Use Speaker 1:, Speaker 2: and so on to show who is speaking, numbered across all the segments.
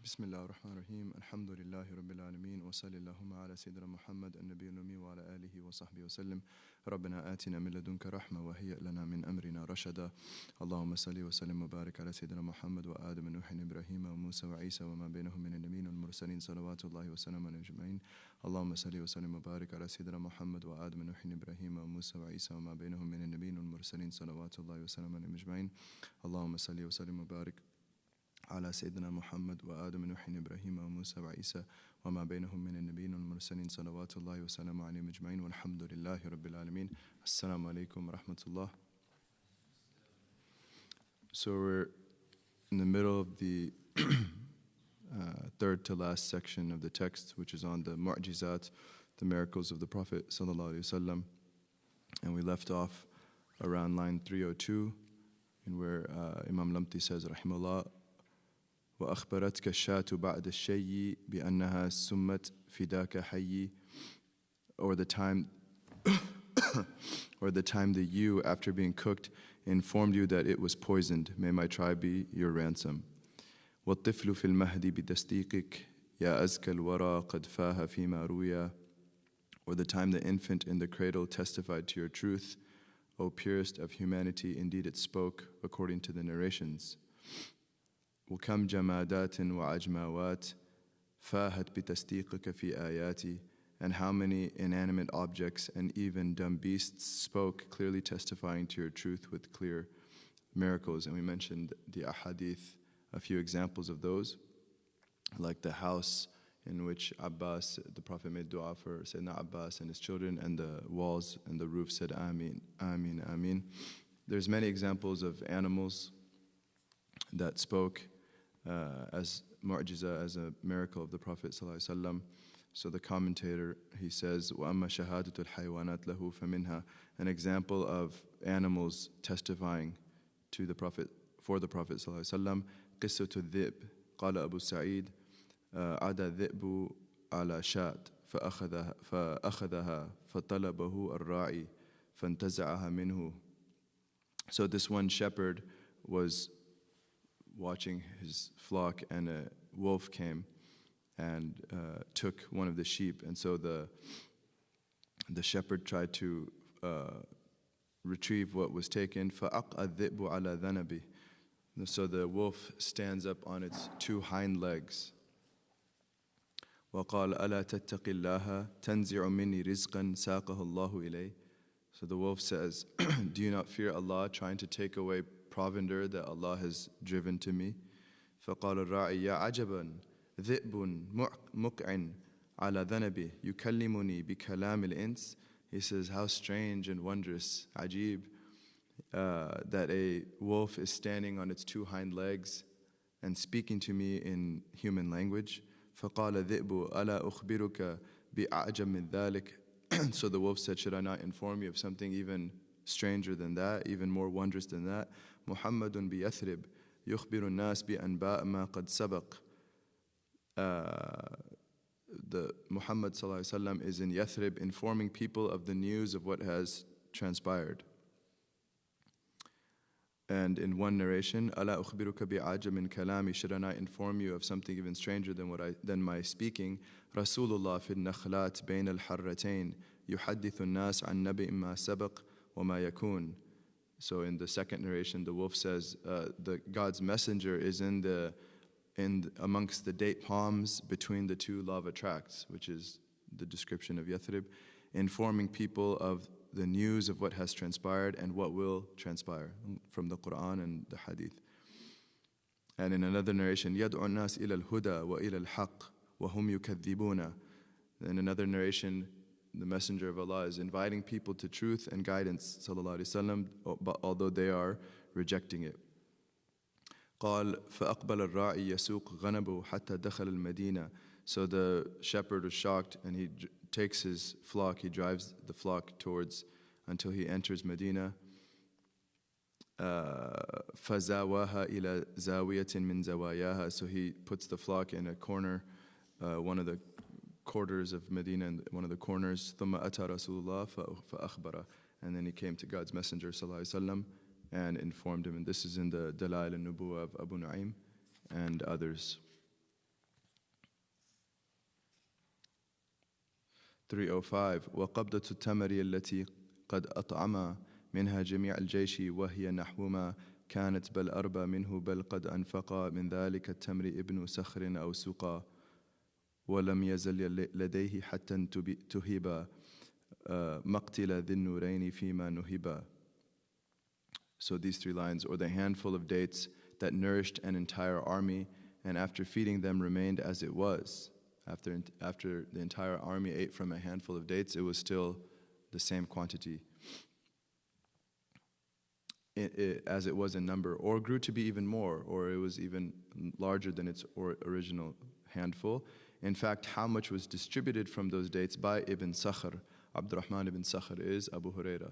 Speaker 1: بسم الله الرحمن الرحيم الحمد لله رب العالمين وصلى اللهم على سيدنا محمد النبي الأمي وعلى آله وصحبه وسلم ربنا آتنا من لدنك رحمة وهيئ لنا من أمرنا رشدا اللهم صل وسلم وبارك على سيدنا محمد وآدم ونوح إبراهيم وموسى وعيسى وما بينهم من النبيين والمرسلين صلوات الله وسلامه عليهم أجمعين اللهم صل وسلم وبارك على سيدنا محمد وآدم ونوح إبراهيم وموسى وعيسى وما بينهم من النبيين والمرسلين صلوات الله وسلامه عليهم أجمعين اللهم صل وسلم وبارك على سيدنا محمد وآدم ونوح إبراهيم وموسى وعيسى وما بينهم من النبيين والمرسلين صلوات الله وسلامه عليهم أجمعين والحمد لله رب العالمين. Assalamu alaikum wa rahmatullah. So we're in the middle of the third to last section of the text, which is on the mu'jizat, the miracles of the Prophet sallallahu alaihi wasallam, and we left off around line 302, in where Imam Lamti says, rahimahullah, وأخبرتك الشاة بعد الشيء بأنها سمت فداك حي, or the time the ewe, after being cooked, informed you that it was poisoned. May my tribe be your ransom. والطفل في المهد بتصديقك يا أزكى الورى قد فاه فيما روي, or the time the infant in the cradle testified to your truth, O purest of humanity, indeed it spoke according to the narrations. وكم جمادات وعجماوات فاهت بتصديقك في آياتي, and how many inanimate objects and even dumb beasts spoke, clearly testifying to your truth with clear miracles. And we mentioned the Hadith, a few examples of those, like the house in which Abbas, the Prophet made dua for Sayyidina Abbas and his children, and the walls and the roof said Ameen, Ameen, Ameen. There's many examples of animals that spoke as mu'jiza, as a miracle of the Prophet ﷺ. So the commentator, he says, وَأَمَّا شَهَادَةُ الْحَيْوَانَاتِ لَهُ فَمِنْهَا, an example of animals testifying to the Prophet, for the Prophet ﷺ, قِصَّةُ الذِّئْبِ قال أبو سعيد عَدَى الذِّئْبُ على شاة فأخذها فطلبه الراعي فانتزعها منه. So this one shepherd was watching his flock, and a wolf came and took one of the sheep. And so the shepherd tried to retrieve what was taken. فَأَقْعَ الذِّئْبُ عَلَى ذَنَبِهِ. So the wolf stands up on its two hind legs. وَقَالَ أَلَا تَتَّقِ اللَّهَ تَنْزِعُ مِنِّي رِزْقًا سَاقَهُ اللَّهُ إِلَيْهِ. So the wolf says, do you not fear Allah, trying to take away provender that Allah has driven to me? فقال الراعي يا عجبا ذئب مقع على ذنبه يكلمني بكلام الإنس. He says, how strange and wondrous, ajib, that a wolf is standing on its two hind legs and speaking to me in human language. فقال الذئب ألا أخبرك بأعجب من ذلك. So the wolf said, should I not inform you of something even stranger than that, even more wondrous than that? محمد بيثرب يخبر الناس بأنباء ما قد سبق. The Muhammad ﷺ is in Yathrib, informing people of the news of what has transpired. And in one narration, ألا أخبرك بعجب من كلامي, should I not inform you of something even stranger than my speaking? رسول الله في النخلات بين الحرتين يحدث الناس عن نبأ ما سبق وما يكون. So in the second narration, the wolf says, the God's messenger is amongst the date palms between the two lava tracts, which is the description of Yathrib, informing people of the news of what has transpired and what will transpire from the Quran and the Hadith. And in another narration, يَدْعُ النَّاسِ إِلَى الْهُدَى وَإِلَى الْحَقِّ وَهُمْ يُكَذِّبُونَ. In another narration, the Messenger of Allah is inviting people to truth and guidance, sallallahu alaihi wasallam, although they are rejecting it. قال فأقبل الراعي يسوق غنمه حتى دخل المدينة. So the shepherd was shocked, and he takes his flock, he drives the flock towards until he enters Medina. فزاواها إلى زاوية من زواياها. So he puts the flock in a corner, one of the quarters of Medina, and one of the corners. ثم أتى رسول الله فأخبره. And then he came to God's Messenger sallallahu alaihi wasallam and informed him. And this is in the Dalail al-Nubuwah of Abu Nu'aym and others. 305 وقبضة التمر التي قد أطعم منها جميع الجيش وهي نحو ما كانت بل أربى منه بل قد أنفق من ذلك التمر ابن سخر أو سقى ولم يزل لديه حتى تهب مقتل ذي النورين فيما نهبا. So these three lines, or the handful of dates that nourished an entire army and after feeding them remained as it was. After the entire army ate from a handful of dates, it was still the same quantity as it was in number, or grew to be even more, or it was even larger than its original handful. In fact, how much was distributed from those dates by Ibn Sakher, Abd Al-Rahmaan Ibn-Sakher, is Abu Hurairah.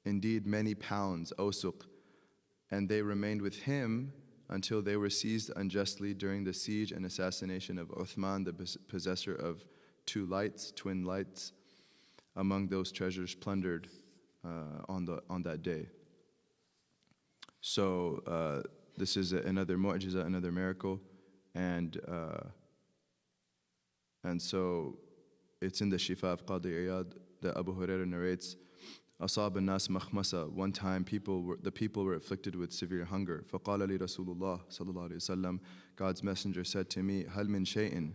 Speaker 1: Indeed, many pounds, awsuq, and they remained with him until they were seized unjustly during the siege and assassination of Uthman, the possessor of twin lights, among those treasures plundered on that day. So this is another mu'jiza, another miracle, and so it's in the Shifa of Qadi Iyad that Abu Hurairah narrates, أصاب الناس مخمسة. One time the people were afflicted with severe hunger. فقال لي رسول الله صلى الله عليه وسلم, God's messenger said to me, هل من شيء?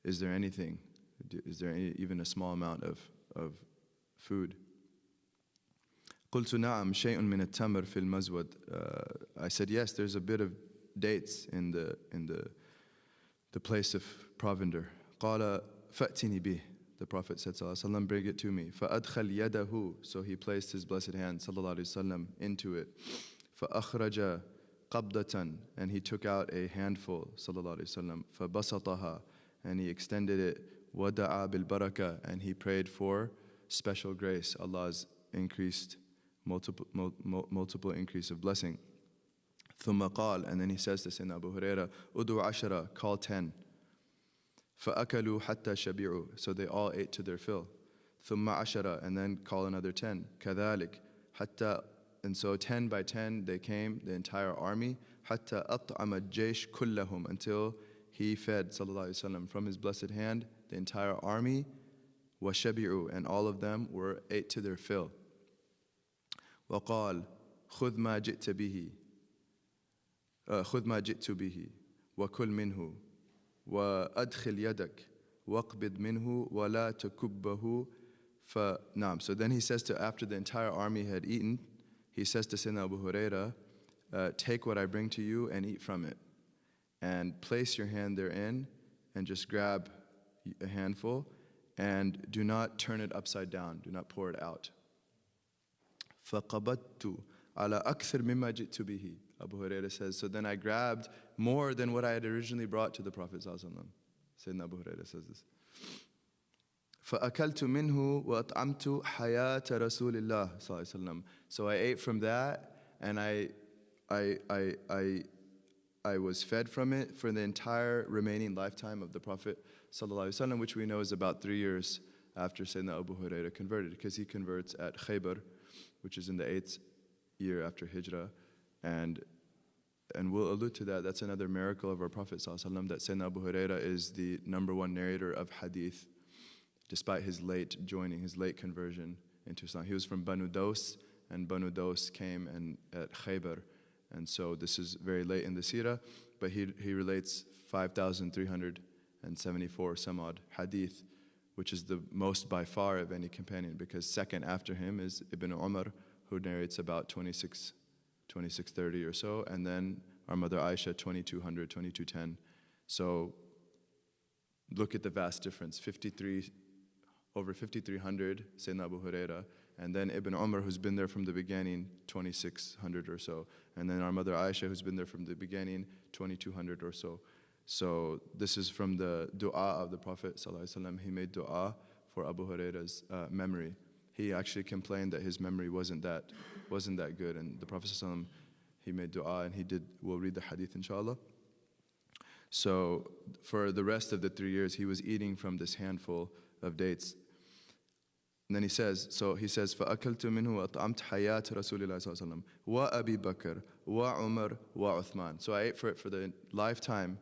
Speaker 1: Is there anything? Is there even a small amount of food? قلت نعم شيء من التمر في المزود. I said yes, there's a bit of dates in the place of provender. قال فأتني به. The Prophet said, sallallahu alaihi wasallam, bring it to me. فأدخل يده. So he placed his blessed hand, sallallahu alaihi wasallam, into it. فأخرج قبضة. And he took out a handful, sallallahu alaihi wasallam. فبسطها. And he extended it. وَدَعَى بِالْبَرَكَةِ. And he prayed for special grace, Allah's increased, multiple increase of blessing. ثم قال. And then he says this in Abu Hurairah, أُدُوا عَشَرَ. Call 10. فأكلوا حتى شبعوا. So they all ate to their fill. ثم عشرة. And then call another 10. كذلك حتى. And so 10 by 10 they came, the entire army. حتى أطعم الجيش كلهم. Until he fed, sallallahu alaihi wasallam, from his blessed hand the entire army. وشبعوا. And all of them ate to their fill. وقال خذ ما جئت به. خذ ما جئت به وكل منه. وأدخل يدك وَاقْبِضْ مِنْهُ وَلَا تَكُبَّهُ فَنَعْمْ. So then he says to, after the entire army had eaten, he says to Sayyidina Abu Hurairah, take what I bring to you and eat from it. And place your hand therein and just grab a handful and do not turn it upside down. Do not pour it out. فَقَبَضْتُ عَلَى أَكْثَرْ مِمَّا جِئْتُ بِهِ. Abu Hurairah says, so then I grabbed more than what I had originally brought to the Prophet ﷺ. Sayyidina Abu Hurairah says this. فَأَكَلْتُ مِنْهُ وَأَطْعَمْتُ حَيَاةَ رَسُولِ اللَّهِ صلى الله عليه وسلم. So I ate from that and I was fed from it for the entire remaining lifetime of the Prophet ﷺ, which we know is about 3 years after Sayyidina Abu Hurairah converted, because he converts at Khaybar, which is in the 8th year after Hijrah. And we'll allude to that. That's another miracle of our Prophet ﷺ, that Sayyidina Abu Hurairah is the number one narrator of Hadith, despite his late conversion into Islam. He was from Banu Daws, and Banu Daws came at Khaybar. And so this is very late in the seerah, but he relates 5,374 some odd Hadith, which is the most by far of any companion, because second after him is Ibn Umar, who narrates about 2630 or so, and then our mother Aisha 2200, 2210. So look at the vast difference. Over 5,300 Sayyidina Abu Hurairah, and then Ibn Umar, who's been there from the beginning, 2,600 or so, and then our mother Aisha, who's been there from the beginning, 2,200 or so. So this is from the dua of the Prophet ﷺ. He made dua for Abu Hurairah's memory. He actually complained that his memory wasn't that good, and the Prophet ﷺ, he made dua, and we'll read the hadith inshallah. So for the rest of the 3 years, he was eating from this handful of dates. And then he says, فَأَكَلْتُ مِنْهُ وَأَطْعَمْتُ حَيَاةَ رَسُولِ اللَّهِ صَلَّى اللَّهُ عَلَيْهِ وَسَلَّمَ وَأَبِي بَكْرٍ وَعُمَرٍ وَعُثْمَانٍ. So I ate for the lifetime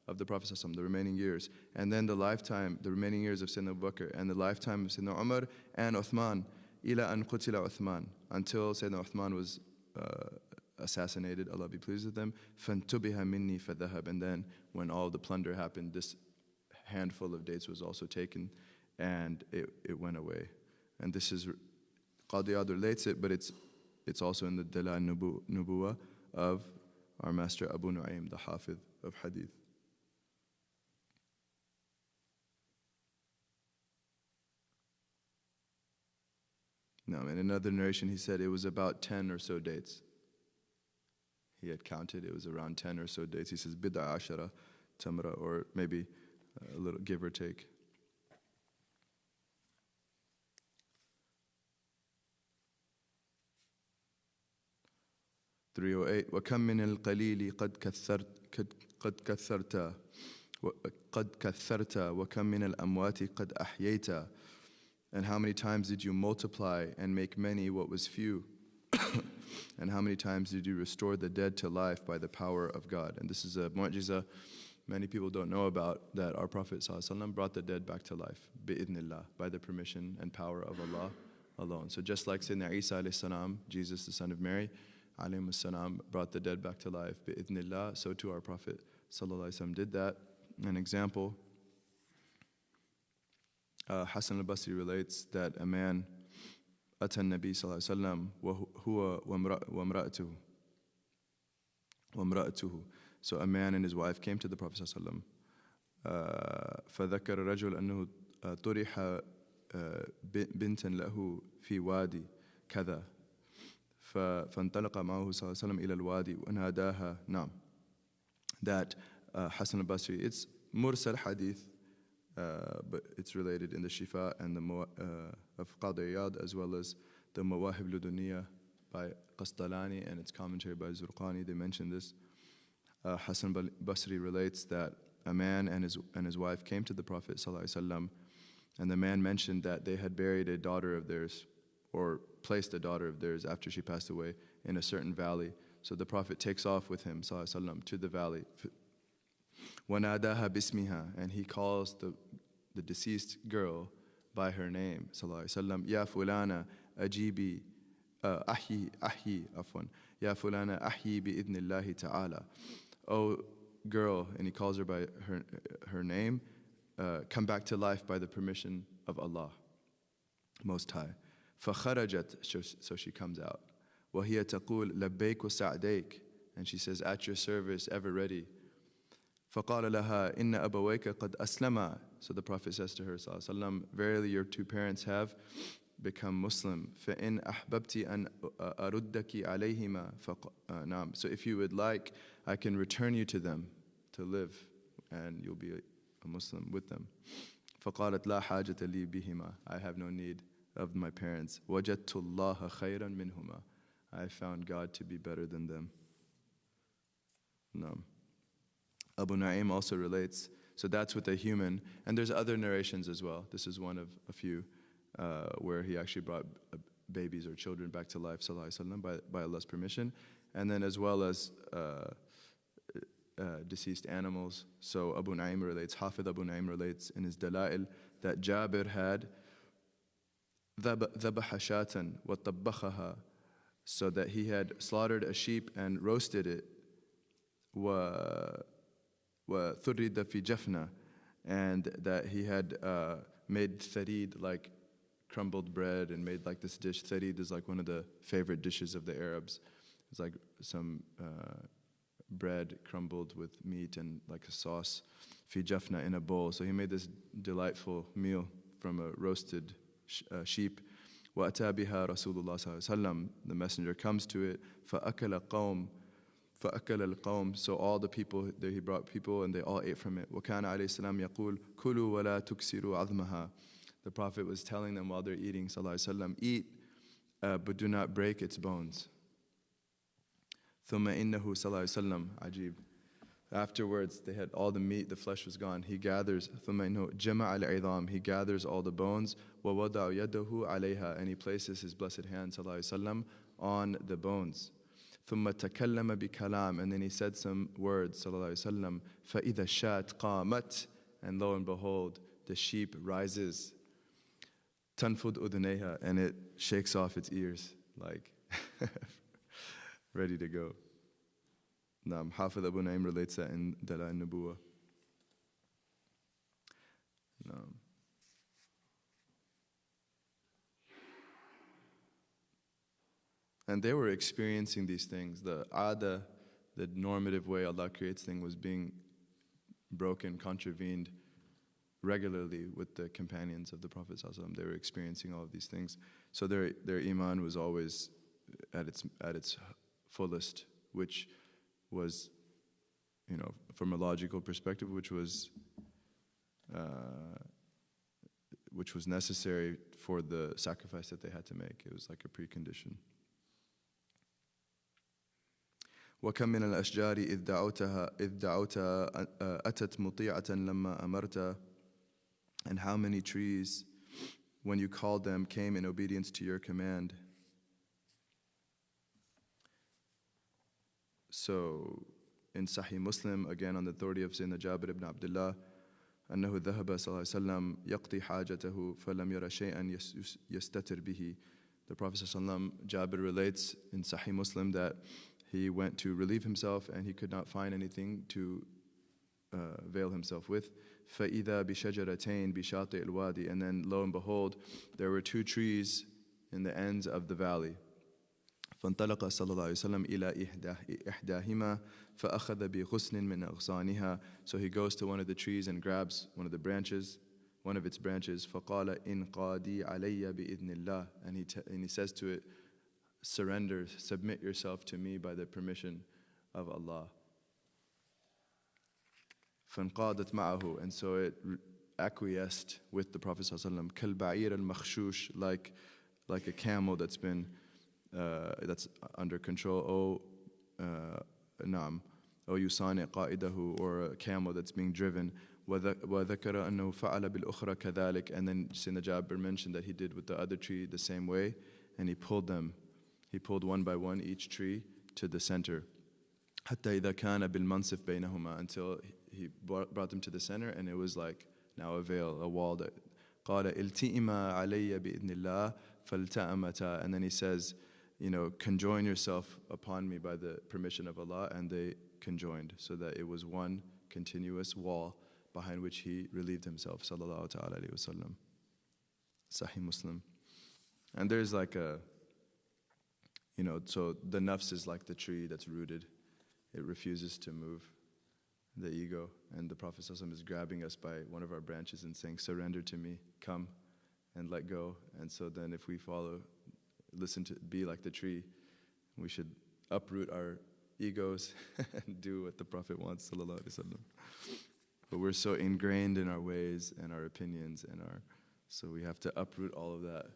Speaker 1: of the Prophet ﷺ, the remaining years, and then the remaining years of Sayyidina Abu Bakr, and the lifetime of Sayyidina Umar and Uthman, ila an qutila Uthman, until Sayyidina Uthman was assassinated, Allah be pleased with them. فَانْتُبِهَ مِنِّي فَذَهَبْ. And then when all the plunder happened, this handful of dates was also taken, and it went away. And this is, Qadi Iyad relates it, but it's also in the Dalal Nubuwa of our master Abu Nu'aym, the Hafidh of Hadith. Now, in another narration, he said it was about 10 or so dates. He had counted, it was around 10 or so dates. He says, bid'a ashara tamra, or maybe a little give or take. (308) وَكَمْ مِنَ الْقَلِيلِ قَدْ كَثَّرْتَ وَكَمْ مِنَ الْأَمْوَاتِ قَدْ أَحْيَيْتَ. And how many times did you multiply and make many what was few? And how many times did you restore the dead to life by the power of God? And this is a mu'jiza many people don't know about, that our Prophet ﷺ brought the dead back to life, bi'idhnillah, by the permission and power of Allah alone. So just like Sayyidina Isa alayhi salam, Jesus the son of Mary, alayhi salam, brought the dead back to life, bi'idhnillah, so too our Prophet ﷺ did that. An example, Hassan al-Basri relates that a man أتى النبي صلى الله عليه وسلم وهو وامرأته. So a man and his wife came to the Prophet صلى الله عليه وسلم. فذكر الرجل أنه طرح بنتا له في وادي كذا فانطلق معه صلى الله عليه وسلم إلى الوادي وناداها. نعم. That Hassan al-Basri, it's mursal hadith, but it's related in the Shifa and the of Qadi Iyad, as well as the Mawahib Luduniya by Qastalani and its commentary by Zurqani. They mention this. Hassan Basri relates that a man and his wife came to the Prophet ﷺ, and the man mentioned that they had buried a daughter of theirs, or placed a daughter of theirs after she passed away in a certain valley. So the Prophet takes off with him ﷺ to the valley. وَنَادَاهَا بِاسْمِهَا, and he calls the deceased girl by her name, sallallahu alaihi wasallam. Ya fulana ajibi ahyi afwan. Ya fulana ahyi bi'idhnillahi ta'ala. Oh girl, and he calls her by her name, come back to life by the permission of Allah Most High. فَخَرَجَتْ, so she comes out. وَهِيَ تَقُول لَبَّيْكُ وَسَعْدَيْكُ, and she says, at your service, ever ready. فَقَالَ لَهَا إِنَّ أَبَوَيْكَ قَدْ أَسْلَمَا. So the Prophet says to her, sallallahu, verily your two parents have become Muslim. فَإِنْ أَحْبَبْتِ أَنْ أَرُدَّكِ عَلَيْهِمَا. نعم. So if you would like, I can return you to them to live, and you'll be a Muslim with them. فَقَالَتْ لَا حَاجَةَ لِي بِهِمَا. I have no need of my parents. وَجَدْتُ اللَّهَ خَيْرًا مِنْهُمَا. I found God to be better than them. No. Abu Nu'aym also relates, so that's with a human, and there's other narrations as well. This is one of a few where he actually brought babies or children back to life, sallallahu alaihi wasallam, by Allah's permission, and then as well as deceased animals. So Abu Nu'aym relates, Hafidh Abu Nu'aym relates in his Dala'il that Jabir had ذَبَحَ شَاتًا وَطَبَّخَهَا, so that he had slaughtered a sheep and roasted it, وَثُرِّدَ فِي جَفْنَةٍ, and that he had made tharid, like crumbled bread, and made like this dish. Tharid is like one of the favorite dishes of the Arabs. It's like some bread crumbled with meat and like a sauce, fi jafna, in a bowl. So he made this delightful meal from a roasted sheep. وَأَتَى بِهَا رَسُولُ اللَّهِ صَلَّى اللَّهُ عَلَيْهِ وسلم. The messenger comes to it. فَأَكَلَ الْقَوْمِ. So all the people, there he brought people, and they all ate from it. وَكَانَ عَلَيْهِ السَّلَامُ يَقُولُ كُلُوا وَلَا تُكْسِرُوا عَظْمَهَا. The Prophet was telling them while they're eating, sallallahu alaihi wasallam, eat, but do not break its bones. ثُمَّ إِنَّهُ sallallahu alaihi wasallam, ajib. Afterwards, they had all the meat, the flesh was gone. He gathers, ثُمَّ إِنَّهُ جَمَعَ الْعِظَامِ. He gathers all the bones, وَوَضَعُ يَدَهُ عَلَيْهَا. And he places his blessed hand, sallallahu alaihi wasallam, on the bones. ثم تكلم بكلام, and then he said some words, sallallahu alaihi wasallam. فإذا الشاة قامت, and lo and behold, the sheep rises. تنفض أذنيها, and it shakes off its ears, like ready to go. Hafid Abu Naim relates that in Dalail Nubuwah. And they were experiencing these things. The ada, the normative way Allah creates things, was being broken, contravened regularly with the companions of the Prophet ﷺ. They were experiencing all of these things. So their iman was always at its fullest, which was, from a logical perspective, which was necessary for the sacrifice that they had to make. It was like a precondition. وكم من الأشجار إذ دعوتها أتت مطيعة لما أمرت. And how many trees, when you called them, came in obedience to your command. So in Sahih Muslim, again on the authority of Sayyidina Jabir ibn Abdullah, أنه ذهب صلى الله عليه وسلم يقضي حاجته فلم ير شيئا يستتر به. The Prophet صلى الله عليه وسلم, Jabir relates in Sahih Muslim that he went to relieve himself and he could not find anything to veil himself with. فَإِذَا بِشَجَرَتَيْن بِشَاطِئِ الْوَادِ. And then lo and behold, there were two trees in the ends of the valley. فانطلق صلى الله عليه وسلم إلى إحداهما فأخذ بغصن من أغصانها. So he goes to one of the trees and grabs one of its branches. فقال انقادي علي بإذن الله. And he says to it, surrender, submit yourself to me by the permission of Allah. فانقادت معه. And so it acquiesced with the Prophet ﷺ. كالبعير المخشوش, like a camel that's been that's under control. أو يصانع قائده, or a camel that's being driven. وذكر أنه فعل بالأخرى كذلك. And then Sayyidina Jabir mentioned that he did with the other tree the same way, and he pulled one by one each tree to the center. حتى إذا كان بالمنصف بينهما, until he brought them to the center, and it was like now a veil, a wall that قال التئما علي بإذن الله فالتأمتا. And then he says, conjoin yourself upon me by the permission of Allah, and they conjoined, so that it was one continuous wall behind which he relieved himself, sallallahu ta'ala alayhi wasallam. Sahih Muslim. And there's like so the nafs is like the tree that's rooted. It refuses to move, the ego. And the Prophet ﷺ is grabbing us by one of our branches and saying, surrender to me, come and let go. And so then if we be like the tree, we should uproot our egos and do what the Prophet wants, sallallahu alaihi wasallam. But we're so ingrained in our ways and our opinions so we have to uproot all of that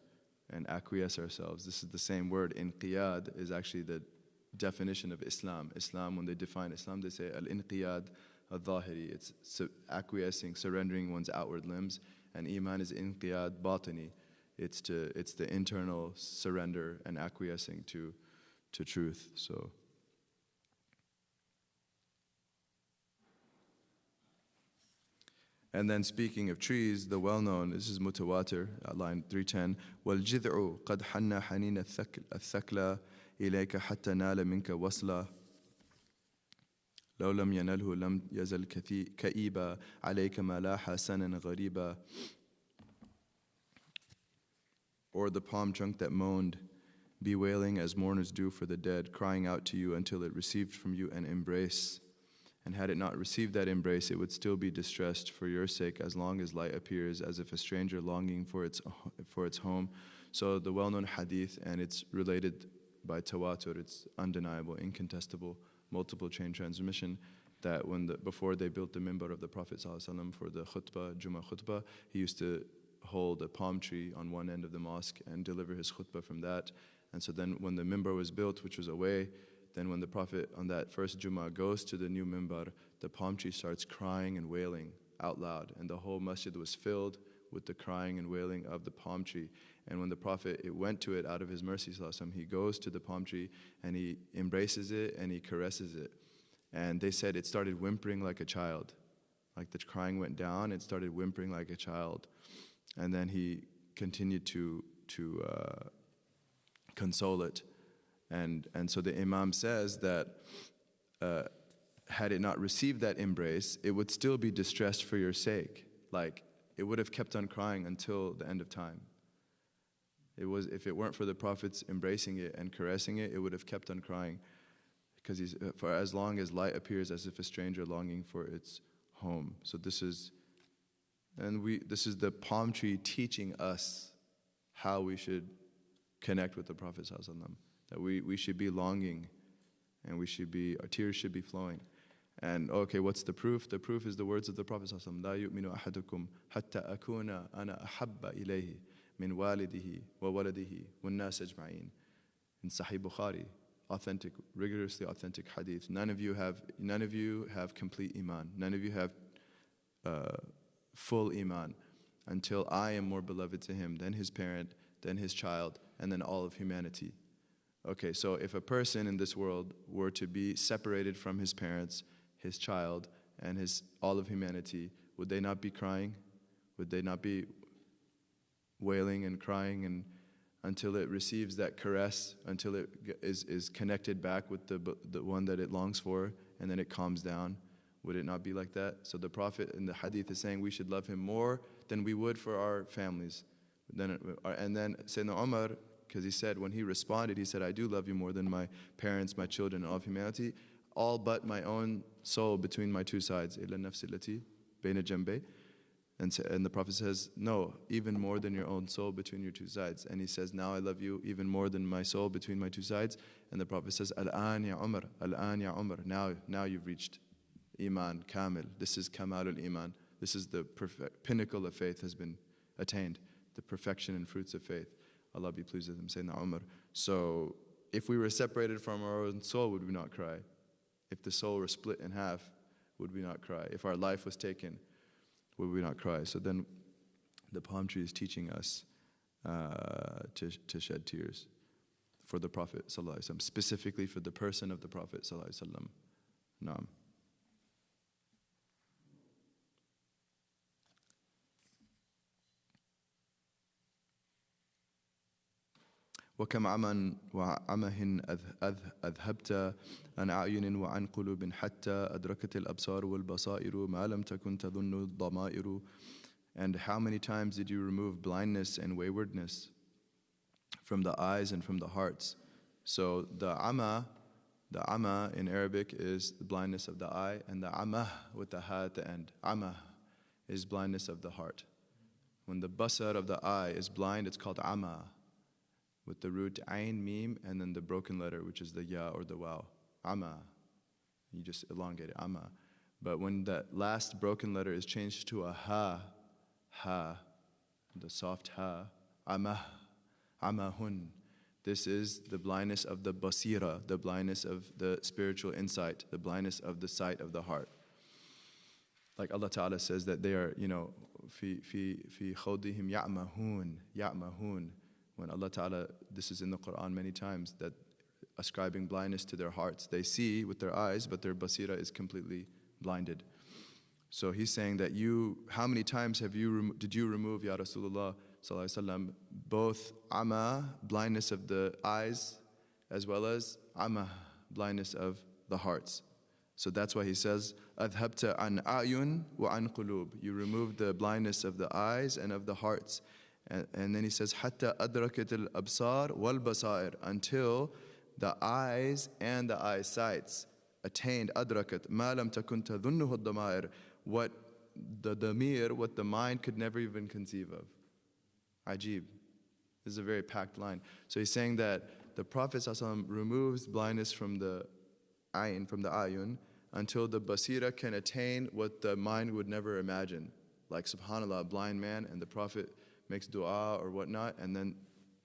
Speaker 1: and acquiesce ourselves. This is the same word. Inqiyad is actually the definition of Islam. Islam, when they define Islam, they say al-inqiyad al-zahiri. It's acquiescing, surrendering one's outward limbs. And Iman is inqiyad batini. It's the internal surrender and acquiescing to truth. So. And then speaking of trees, the well-known, this is Mutawatir, line 310, وَالْجِذْعُ قَدْ حَنَّ حَنِينَ الثَّكْلَ إِلَيْكَ حَتَّى نَالَ مِنْكَ وَصْلًا لو لم ينله لم يزل كئيبا عليك ما لاح سنا غريبا. Or the palm trunk that moaned, bewailing as mourners do for the dead, crying out to you until it received from you an embrace. And had it not received that embrace, it would still be distressed for your sake as long as light appears, as if a stranger longing for its home. So the well-known hadith, and it's related by tawatur, it's undeniable, incontestable, multiple chain transmission, that before they built the minbar of the Prophet ﷺ for the khutbah, Jummah khutbah, he used to hold a palm tree on one end of the mosque and deliver his khutbah from that. And so then when the minbar was built, which was away, then when the Prophet on that first Jummah goes to the new minbar, the palm tree starts crying and wailing out loud. And the whole masjid was filled with the crying and wailing of the palm tree. And when the Prophet went to it out of his mercy, he goes to the palm tree and he embraces it and he caresses it. And they said it started whimpering like a child. Like the crying went down, it started whimpering like a child. And then he continued to console it. And so the Imam says that had it not received that embrace, it would still be distressed for your sake. Like it would have kept on crying until the end of time. If it weren't for the Prophet's embracing it and caressing it, it would have kept on crying. Because for as long as light appears as if a stranger longing for its home. So this is the palm tree teaching us how we should connect with the Prophet ﷺ. That we should be longing and our tears should be flowing. And okay, what's the proof? The proof is the words of the Prophet ﷺ. لا يؤمن أحدكم حتى أكون أنا أحب إليه من والده وولده والناس أجمعين. In Sahih Bukhari, authentic, rigorously authentic hadith. None of you have complete iman. None of you have full iman until I am more beloved to him than his parent, than his child, and then all of humanity. Okay, so if a person in this world were to be separated from his parents, his child, and all of humanity, would they not be crying? Would they not be wailing and crying and until it receives that caress, until it is connected back with the one that it longs for, and then it calms down? Would it not be like that? So the Prophet in the Hadith is saying we should love him more than we would for our families. And then Sayyidina Umar, because he said, when he responded, he said, I do love you more than my parents, my children, and all of humanity, all but my own soul between my two sides. إِلَّا النَّفْسِ الَّتِي بَيْنَ جَنْبَيْ. And the Prophet says, no, even more than your own soul between your two sides. And he says, now I love you even more than my soul between my two sides. And the Prophet says, Al-an ya Umar, Al-an ya Umar. Now you've reached Iman, Kamil. This is Kamalul Iman. This is the pinnacle of faith has been attained. The perfection and fruits of faith. Allah be pleased with him, Sayyidina Umar. So, if we were separated from our own soul, would we not cry? If the soul were split in half, would we not cry? If our life was taken, would we not cry? So then, the palm tree is teaching us to shed tears for the Prophet ﷺ, specifically for the person of the Prophet ﷺ. Naam. وكم عمى وعمه أذهبت عن أعين وعن قلوب حتى أدركت الأبصار والبصائر ما لم تكن تظن الضمائر. And how many times did you remove blindness and waywardness from the eyes and from the hearts? So the ama in Arabic is the blindness of the eye, and the amah with the ha at the end. Amah is blindness of the heart. When the basar of the eye is blind, it's called ama, with the root ayn, mim, and then the broken letter, which is the ya or the waw. Ama. You just elongate it, ama. But when that last broken letter is changed to a ha, the soft ha, amahun. This is the blindness of the basira, the blindness of the spiritual insight, the blindness of the sight of the heart. Like Allah Ta'ala says that they are, fi khawdihim ya'mahun. When Allah Ta'ala, this is in the Quran many times, that ascribing blindness to their hearts. They see with their eyes, but their basira is completely blinded. So he's saying that how many times did you remove, Ya Rasulullah Sallallahu Alaihi Wasallam, both ama, blindness of the eyes, as well as ama, blindness of the hearts. So that's why he says, أَذْهَبْتَ عَنْ أَعْيُنْ وَعَنْ قُلُوب. You removed the blindness of the eyes and of the hearts. And then he says, حَتَّى أَدْرَكَتِ الْأَبْصَارِ وَالْبَصَائِرِ. Until the eyes and the eyesights attained adrakat ma lam takun tadhunnuhu ad-damair, what the damir, what the mind could never even conceive of. Ajib. This is a very packed line. So he's saying that the Prophet ﷺ removes blindness from the ayn, from the ayun, until the basira can attain what the mind would never imagine. Like subhanAllah, a blind man, and the Prophet makes dua or whatnot, and then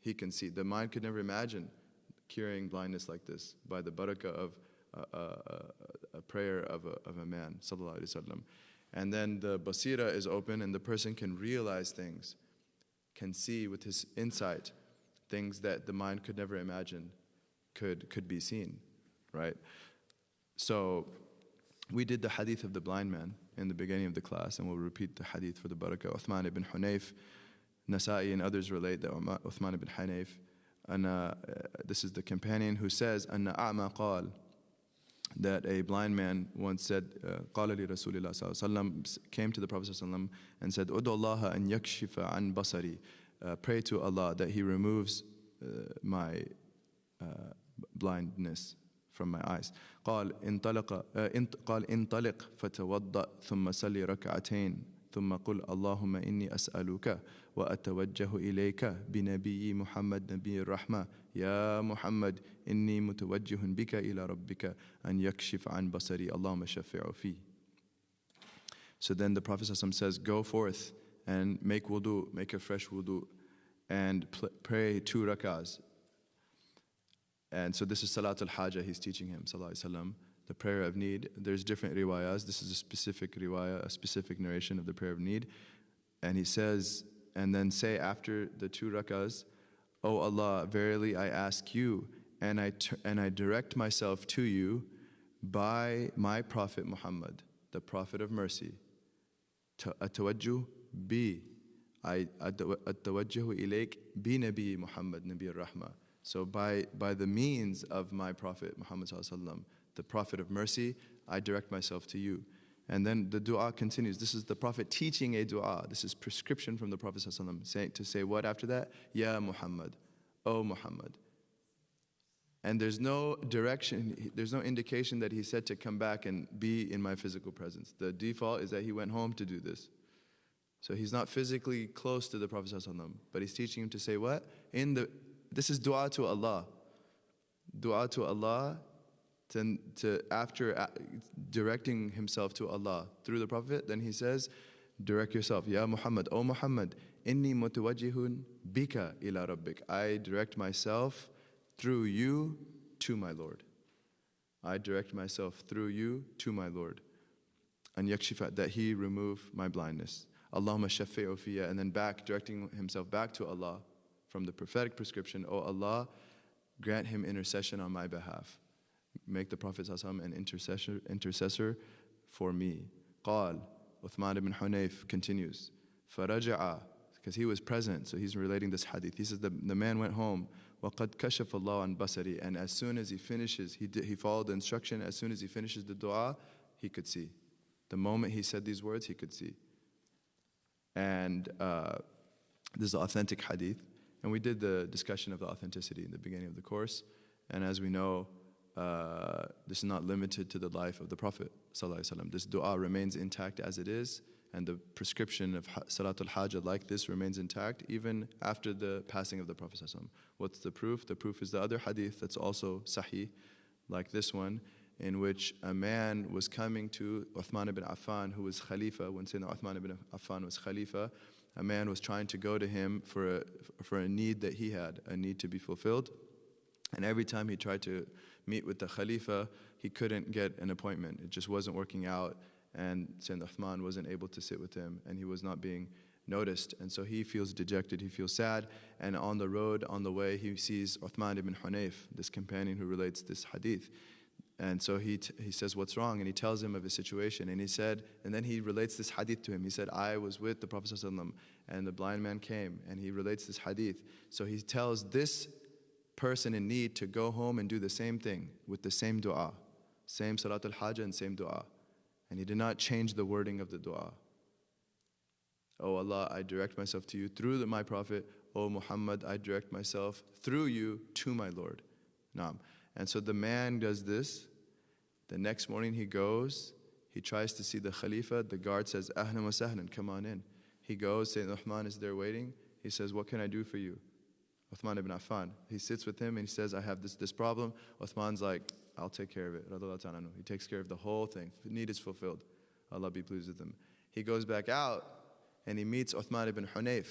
Speaker 1: he can see. The mind could never imagine curing blindness like this by the barakah of a prayer of a man, sallallahu alaihi wasallam. And then the basira is open and the person can realize things. can see with his insight things that the mind could never imagine could be seen, right? So we did the hadith of the blind man in the beginning of the class, and we'll repeat the hadith for the barakah. Uthman ibn Hunayf, Nasa'i and others relate that Uthman ibn Hunayf, and this is the companion who says, "Anna a'ma qal," that a blind man once said, "Qala li Rasulillah sallallahu alaihi wasallam," came to the Prophet sallallahu alaihi wasallam and said, "Udu Allah an yakshifa an basari," pray to Allah that He removes my blindness from my eyes. قال انطلق فتوضأ ثم صلي ركعتين ثم قل اللهم إني أسألك وأتوجه إليك بنبي محمد نبي الرحمة يا محمد إني متوجه بك إلى ربك أن يكشف عن بصري اللهم شفع فيه. So then the Prophet ﷺ says, go forth and make wudu, make a fresh wudu, and pray 2 rak'ahs. And so this is salat al-haaja he's teaching him, sallallahu alaihi wasallam, the prayer of need. There's different riwayahs. This is a specific riwayah, a specific narration of the prayer of need. And he says, and then say after the 2 rak'ahs, O Allah, verily I ask you, and I direct myself to you by my Prophet Muhammad, the Prophet of mercy. Atawajjuh bi, atawajjuh ilayk bi Nabi Muhammad, Nabi al-Rahma. So by the means of my Prophet Muhammad sallallahu alaihi wasallam, the Prophet of mercy, I direct myself to you. And then the dua continues. This is the Prophet teaching a dua. This is prescription from the Prophet sallallahu alaihi wasallam, to say what after that? Ya Muhammad, O Muhammad. And there's no direction, there's no indication that he said to come back and be in my physical presence. The default is that he went home to do this. So he's not physically close to the Prophet sallallahu alaihi wasallam, but he's teaching him to say what? This is dua to Allah. Dua to Allah, after directing himself to Allah through the Prophet, then he says, direct yourself. Ya Muhammad, O Muhammad, inni mutawajjihun bika ila rabbik. I direct myself through you to my Lord. I direct myself through you to my Lord. And yakshifa, that He remove my blindness. Allahumma shafi'u fiyya, and then directing himself back to Allah from the prophetic prescription, O Allah, grant him intercession on my behalf. Make the Prophet ﷺ an intercessor for me. Qal, Uthman ibn Hunayf continues, faraja'a, because he was present, so he's relating this hadith. He says the man went home, وَقَدْ كَشَفَ اللَّهُ عَنْ بَصَرِي, and as soon as he finishes, he followed the instruction, as soon as he finishes the dua, he could see. The moment he said these words, he could see. And this is the authentic hadith. And we did the discussion of the authenticity in the beginning of the course. And as we know, this is not limited to the life of the Prophet ﷺ. This dua remains intact as it is, and the prescription of salat al-haaja like this remains intact even after the passing of the Prophet ﷺ. What's the proof? The proof is the other hadith that's also sahih, like this one, in which a man was coming to Uthman ibn Affan, who was Khalifa. When Sayyidina Uthman ibn Affan was Khalifa, a man was trying to go to him for a need that he had, a need to be fulfilled. And every time he tried to meet with the Khalifa, he couldn't get an appointment. It just wasn't working out. And Sayyidina Uthman wasn't able to sit with him, and he was not being noticed. And so he feels dejected, he feels sad. And on the road, on the way, he sees Uthman ibn Hunayf, this companion who relates this hadith. And so he says, what's wrong? And he tells him of his situation. And he said, and then he relates this hadith to him. He said, I was with the Prophet ﷺ, and the blind man came. And he relates this hadith. So he tells this person in need to go home and do the same thing with the same dua, same salat al-haaja and same dua. And he did not change the wording of the dua. Oh Allah, I direct myself to you through my Prophet. Oh Muhammad, I direct myself through you to my Lord. Naam. And so the man does this. The next morning he goes, he tries to see the Khalifa. The guard says, Ahlan wa sahlan, come on in. He goes, Sayyidina Uthman is there waiting. He says, what can I do for you? Uthman ibn Affan. He sits with him and he says, I have this problem. Uthman's like, I'll take care of it. He takes care of the whole thing. The need is fulfilled. Allah be pleased with him. He goes back out and he meets Uthman ibn Hunayf.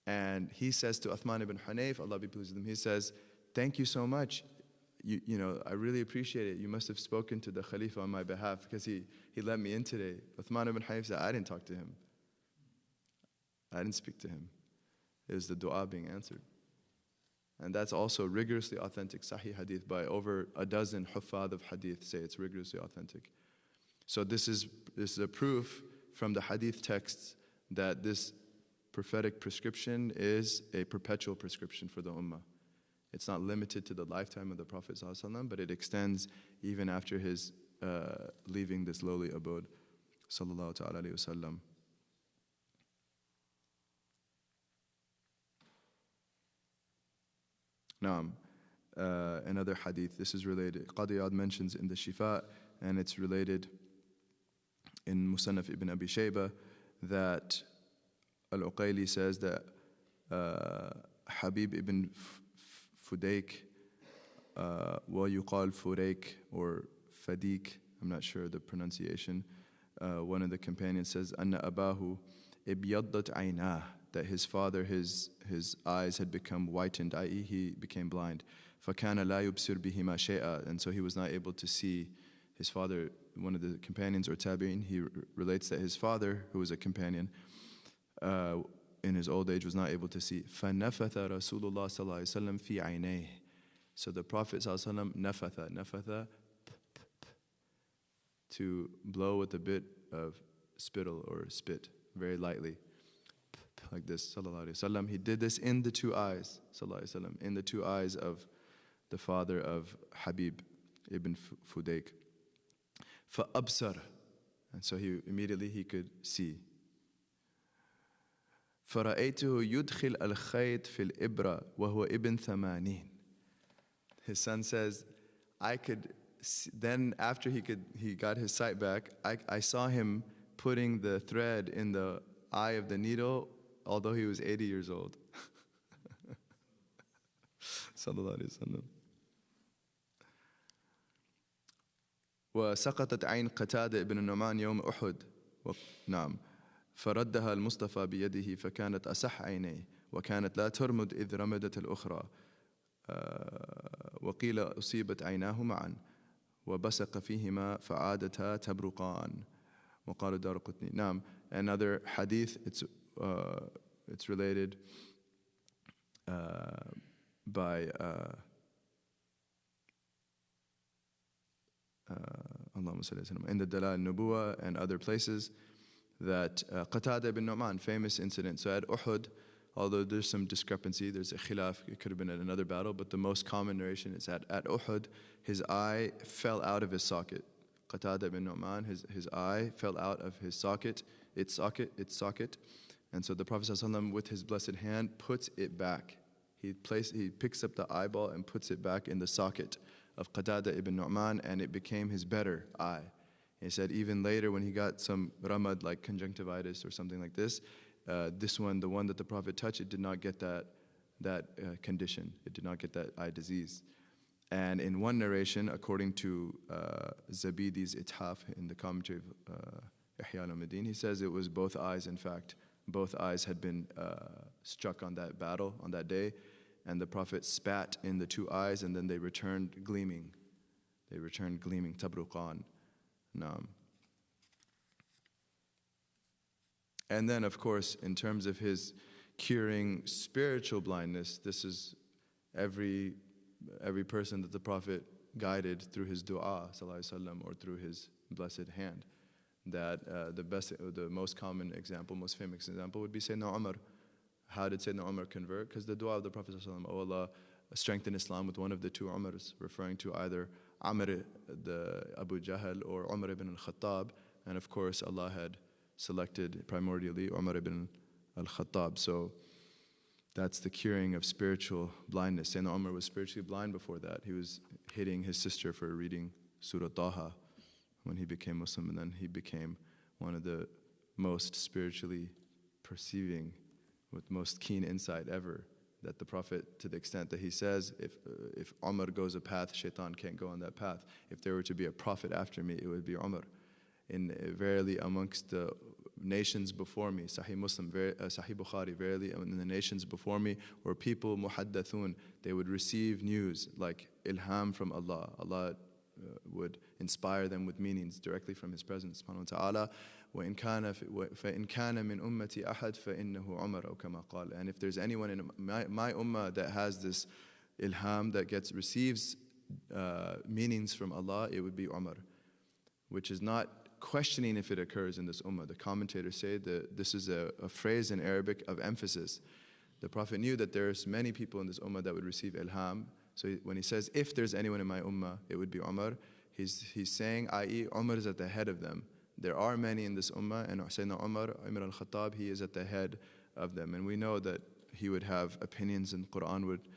Speaker 1: And he says to Uthman ibn Hunayf, Allah be pleased with him, he says, thank you so much. You know, I really appreciate it. You must have spoken to the Khalifa on my behalf, because he let me in today. Uthman ibn Hunayf said, I didn't talk to him. I didn't speak to him. is the dua being answered. And that's also rigorously authentic Sahih Hadith by over a dozen Huffaz of Hadith say it's rigorously authentic. So this is a proof from the Hadith texts that this prophetic prescription is a perpetual prescription for the Ummah. It's not limited to the lifetime of the Prophet ﷺ, but it extends even after his leaving this lowly abode. Sallallahu ta'ala alayhi wa sallam. Naam. Another hadith, this is related. Qadi Iyad mentions in the Shifa, and it's related in Musannaf ibn Abi Shayba, that Al-Uqayli says that Habib ibn Fudayk, ويقال Furayk or Fadiq, I'm not sure the pronunciation, one of the companions says, أن أباه ابيضت عيناه, that his father, his eyes had become whitened, i.e. he became blind. فكان لا يبصر بهما شيئا, and so he was not able to see his father. One of the companions or tabi'in, he relates that his father, who was a companion, in his old age was not able to see. فَنَفَثَ رَسُولُ اللَّهِ صَلَّى اللَّهُ عَلَيْهِ وَسَلَّمْ فِي عَيْنَيْهِ. So the Prophet ﷺ nafatha, to blow with a bit of spittle or spit, very lightly, like this, sallallahu alayhi wasallam. He did this in the two eyes, sallallahu alayhi wasallam, in the two eyes of the father of Habib ibn Fudayk. فَأَبْصَرَ, and so he could see. فَرَأَيْتُهُ يُدْخِلْ الْخَيْطِ فِي الْإِبْرَةِ وَهُوَ ابن 80. His son says, I could see, then after he got his sight back, I saw him putting the thread in the eye of the needle, although he was 80 years old. Sallallahu alayhi wa sallam. وسقطت عين قتادة بن النعمان يوم أحد. نعم. فردها المصطفى بيده فكانت أصح عينيه وكانت لا ترمد إذ رمدت الأخرى وقيل أصيبت عيناه معا وبصق فيهما فعادتا تبرقان وقال الدارقطني. نعم. Another hadith, it's related by in the Dalal Nubuwa and other places, that Qatada ibn Nu'man, famous incident. So at Uhud, although there's some discrepancy, there's a khilaf, it could have been at another battle, but the most common narration is at Uhud, his eye fell out of his socket. Qatada ibn Nu'man, his eye fell out of his socket, its socket. And so the Prophet ﷺ, with his blessed hand, puts it back. He picks up the eyeball and puts it back in the socket of Qatada ibn Nu'man, and it became his better eye. He said even later when he got some ramad, like conjunctivitis or something like this, the one that the Prophet touched, it did not get that condition. It did not get that eye disease. And in one narration, according to Zabidi's Ithaf in the commentary of Ihya al-Madin, he says it was both eyes. In fact, both eyes had been struck on that battle, on that day, and the Prophet spat in the two eyes, and then they returned gleaming. Tabruqan. Naam. And then, of course, in terms of his curing spiritual blindness, this is every person that the Prophet guided through his dua, sallallahu alaihi wasallam, or through his blessed hand. That the most common example, most famous example would be Sayyidina Umar. How did Sayyidina Umar convert? Because the dua of the Prophet sallallahu alaihi wasallam, oh Allah, strengthen Islam with one of the two Umars, referring to either Amr the Abu Jahl or Umar ibn al-Khattab, and of course Allah had selected primordially Umar ibn al-Khattab. So that's the curing of spiritual blindness. Sayyidina Umar was spiritually blind before that. He was hitting his sister for reading Surah Taha when he became Muslim, and then he became one of the most spiritually perceiving, with most keen insight ever. That the Prophet, to the extent that he says, if Umar goes a path, shaitan can't go on that path. If there were to be a prophet after me, it would be Umar. Verily amongst the nations before me, Sahih Muslim, Sahih Bukhari, verily in the nations before me were people muhaddathun. They would receive news like ilham from Allah. Allah would inspire them with meanings directly from His presence, subhanahu wa ta'ala. وإن كان فإن كان من أمتي أحد فإنه عمر أو كما قال. And if there's anyone in my ummah that has this ilham that receives meanings from Allah, it would be Umar, which is not questioning if it occurs in this ummah. The commentators say that this is a phrase in Arabic of emphasis. The Prophet knew that there's many people in this ummah that would receive ilham. So when he says, if there's anyone in my ummah, it would be Umar, he's saying, i.e. Umar is at the head of them. There are many in this ummah, and Sayyidina Umar al-Khattab, he is at the head of them. And we know that he would have opinions, and Quran would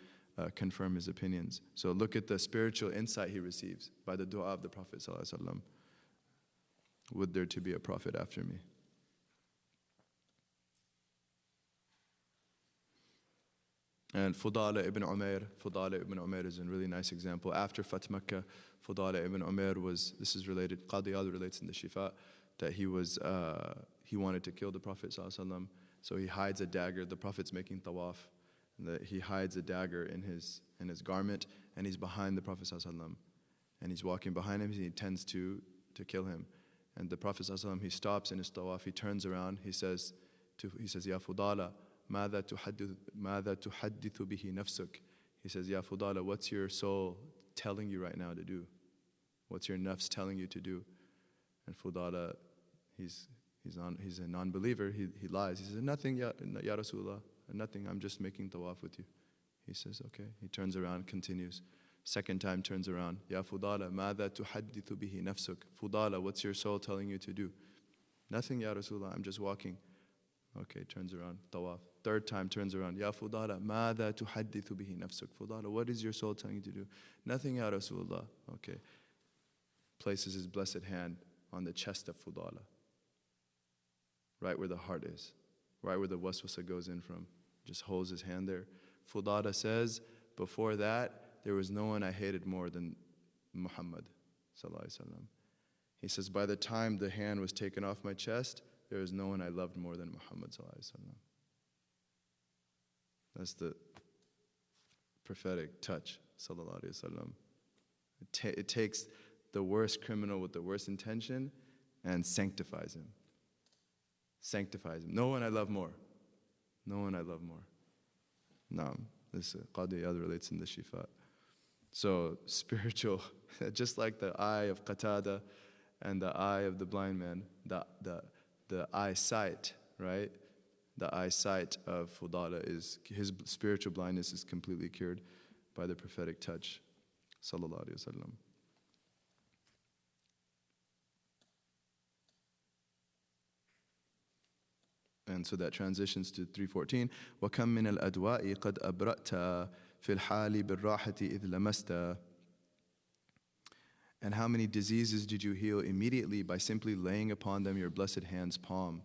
Speaker 1: confirm his opinions. So look at the spiritual insight he receives by the dua of the Prophet ﷺ. Would there to be a prophet after me? And Fudhala ibn Umair is a really nice example. After Fath Makkah, Fudhala ibn Umair was, this is related, Qadi Iyad relates in the Shifa, that he wanted to kill the Prophet ﷺ. So he hides a dagger. The Prophet's making tawaf. And he hides a dagger in his garment, and he's behind the Prophet ﷺ. And he's walking behind him, he intends to kill him. And the Prophet ﷺ, he stops in his tawaf, he turns around, he says, Ya Fudhala, ماذا تحدث به نفسك? He says, Ya Fudhala, what's your soul telling you right now to do? What's your nafs telling you to do? And Fudhala, he's a non-believer, he lies. He says, nothing, ya Rasulullah, nothing, I'm just making tawaf with you. He says, okay. He turns around, continues. Second time turns around, Ya Fudhala, ماذا تحدث به نفسك? Fudhala, what's your soul telling you to do? Nothing, Ya Rasulullah, I'm just walking. Okay, turns around, tawaf. Third time turns around, Ya Fudhala, ماذا تحدث به نفسك? Fudhala, what is your soul telling you to do? Nothing, Ya Rasulullah. Okay. Places his blessed hand on the chest of Fudhala, right where the heart is, right where the waswasa goes in from. Just holds his hand there. Fudhala says, before that, there was no one I hated more than Muhammad sallallahu alaihi wasallam. He says, by the time the hand was taken off my chest, there was no one I loved more than Muhammad sallallahu alaihi wasallam. That's the prophetic touch, sallallahu alaihi wasallam. It takes the worst criminal with the worst intention and sanctifies him. Sanctifies him. No one I love more. No one I love more. Naam. This Qadi Iyad relates in the Shifa. So spiritual, just like the eye of Qatada and the eye of the blind man, the eyesight, right? The eyesight of Fudhala is, his spiritual blindness is completely cured by the prophetic touch, sallallahu alaihi wasallam. And so that transitions to 314. وَكَمْ مِنَ الْأَدْوَاءِ قَدْ أَبْرَأْتَ فِي الْحَالِ بِالرَّاحَةِ إِذْ لَمَسْتَ. And how many diseases did you heal immediately by simply laying upon them your blessed hand's palm?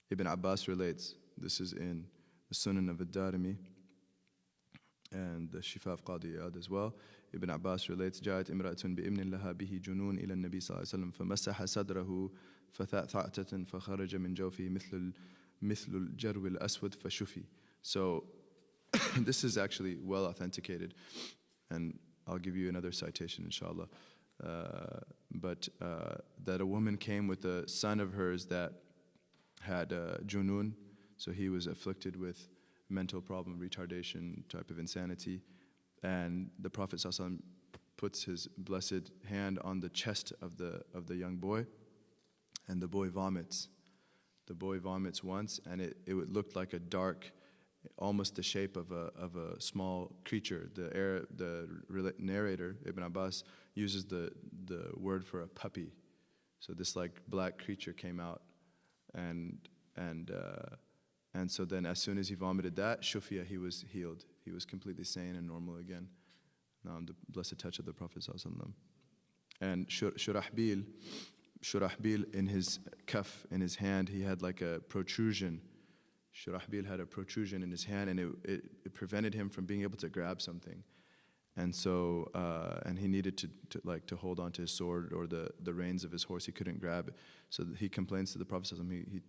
Speaker 1: Ibn Abbas relates, this is in the Sunan of Ad-Darimi and the Shifa of Qadi Iyad as well. Ibn Abbas relates, جاءت امرأة بإبن لها به جنون إلى النبي صلى الله عليه وسلم فمسح صدره فثعتة فخرج من جوفه مثل الجرو الأسود فشفي. So this is actually well authenticated, and I'll give you another citation inshallah. But that a woman came with a son of hers that had junun, so he was afflicted with mental problem, retardation, type of insanity, and the Prophet ﷺ puts his blessed hand on the chest of the young boy, and the boy vomits. The boy vomits once, and it looked like a dark, almost the shape of a small creature. The narrator Ibn Abbas uses the word for a puppy. So this like black creature came out, and so then as soon as he vomited that, Shufia, he was healed. He was completely sane and normal again. The blessed touch of the Prophet ﷺ. And Shurahbil in his cuff, in his hand, he had like a protrusion. Shurahbil had a protrusion in his hand, and it prevented him from being able to grab something. And so, and he needed to hold on to his sword or the reins of his horse. He couldn't grab it. So he complains to the Prophet. He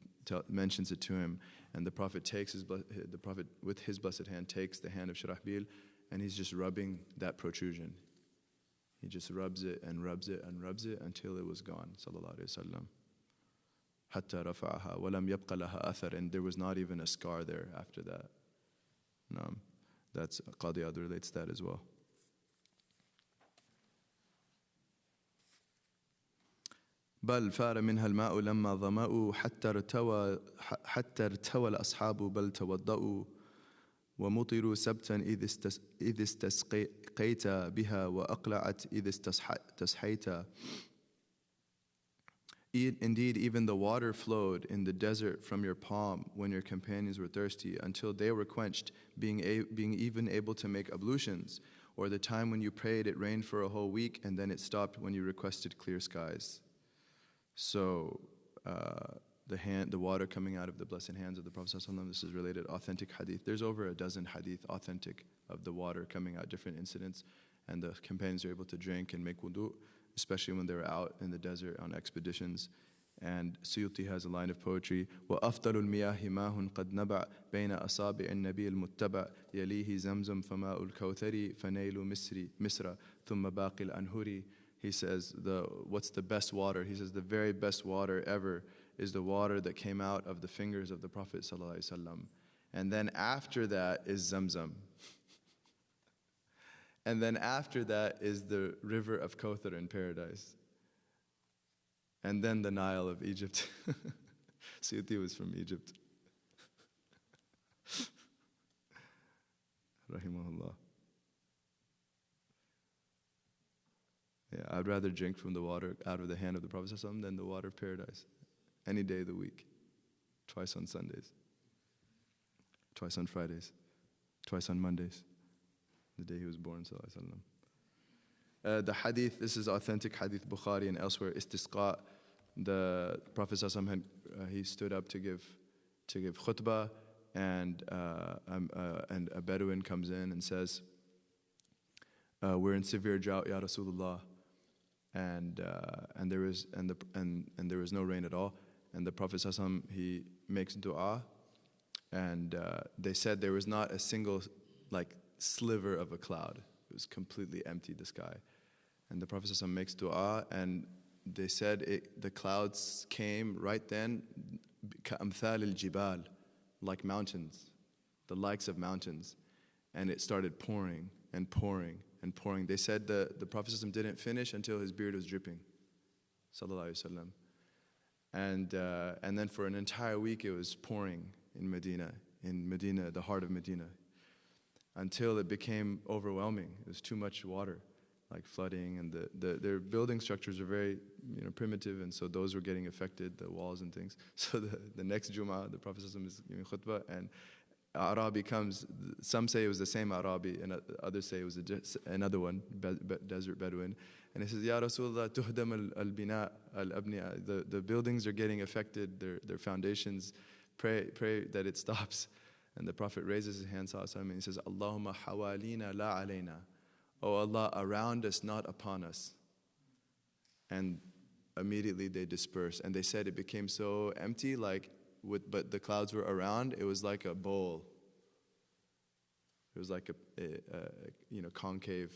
Speaker 1: mentions it to him, and the Prophet with his blessed hand takes the hand of Shurahbil and he's just rubbing that protrusion. He just rubs it and rubs it and rubs it until it was gone, sallallahu alayhi wa sallam. حَتَّى رَفَعَهَا وَلَمْ يَبْقَ لَهَا أَثَرٍ, and there was not even a scar there after that. That's Qadi Ad relates that as well. بل فار منها الماء لما ظمأوا حتى ارتوى الأصحاب بل توضأوا ومطروا سبتا إذ استسقيت بها وأقلعت إذ استصحيت. Indeed, even the water flowed in the desert from your palm when your companions were thirsty, until they were quenched, being even able to make ablutions. Or the time when you prayed, it rained for a whole week, and then it stopped when you requested clear skies. So, the water coming out of the blessed hands of the Prophet ﷺ, this is related, authentic hadith. There's over a dozen hadith authentic of the water coming out, different incidents, and the companions are able to drink and make wudu, especially when they were out in the desert on expeditions. And Suyuti has a line of poetry: وَأَفْضَلُ الْمِيَاهِ مَاهٌ قَدْ نَبَعْ بَيْنَ أَصَابِعِ النَّبِيِّ الْمُتَّبَعِ يَلِيهِ زَمْزَمْ فَمَاءُ الْكَوْثَرِ فَنَيْلُ مِصْرَ ثُمَّ بَاقِي الْأَنْهُرِ. He says, what's the best water? He says, the very best water ever is the water that came out of the fingers of the Prophet ﷺ. And then after that is Zamzam. And then after that is the river of Kawthar in paradise. And then the Nile of Egypt. Suyuti was from Egypt. Rahimahullah. Yeah, I'd rather drink from the water out of the hand of the Prophet ﷺ than the water of paradise. Any day of the week. Twice on Sundays. Twice on Fridays. Twice on Mondays. The day he was born, sallallahu alaihi wasallam. The hadith, this is authentic hadith, Bukhari and elsewhere, istisqa. The Prophet ﷺ he stood up to give khutbah, and a Bedouin comes in and says, we're in severe drought, Ya Rasulullah, and there was no rain at all. And the Prophet ﷺ, he makes dua, and they said there was not a single sliver of a cloud. It was completely empty, the sky. And the Prophet ﷺ makes dua, and they said the clouds came right then, كَأَمْثَالِ الْجِبَالِ, like mountains, the likes of mountains. And it started pouring and pouring and pouring. They said the Prophet ﷺ didn't finish until his beard was dripping, sallallahu alaihi wasallam. And then for an entire week it was pouring in Medina, the heart of Medina, until it became overwhelming. It was too much water, like flooding, and their building structures are very primitive, and so those were getting affected, the walls and things. So the next Jum'ah, the Prophet ﷺ is giving khutbah, and Arabi comes. Some say it was the same Arabi, and others say it was another one, desert Bedouin. And he says, Ya Rasulullah, tuhdam al-bina al-abniya. The buildings are getting affected, their foundations. Pray that it stops. And the Prophet raises his hand, and he says, Allahumma hawalina la alayna. Oh Allah, around us, not upon us. And immediately they dispersed. And they said it became so empty, but the clouds were around. It was like a bowl. It was like a concave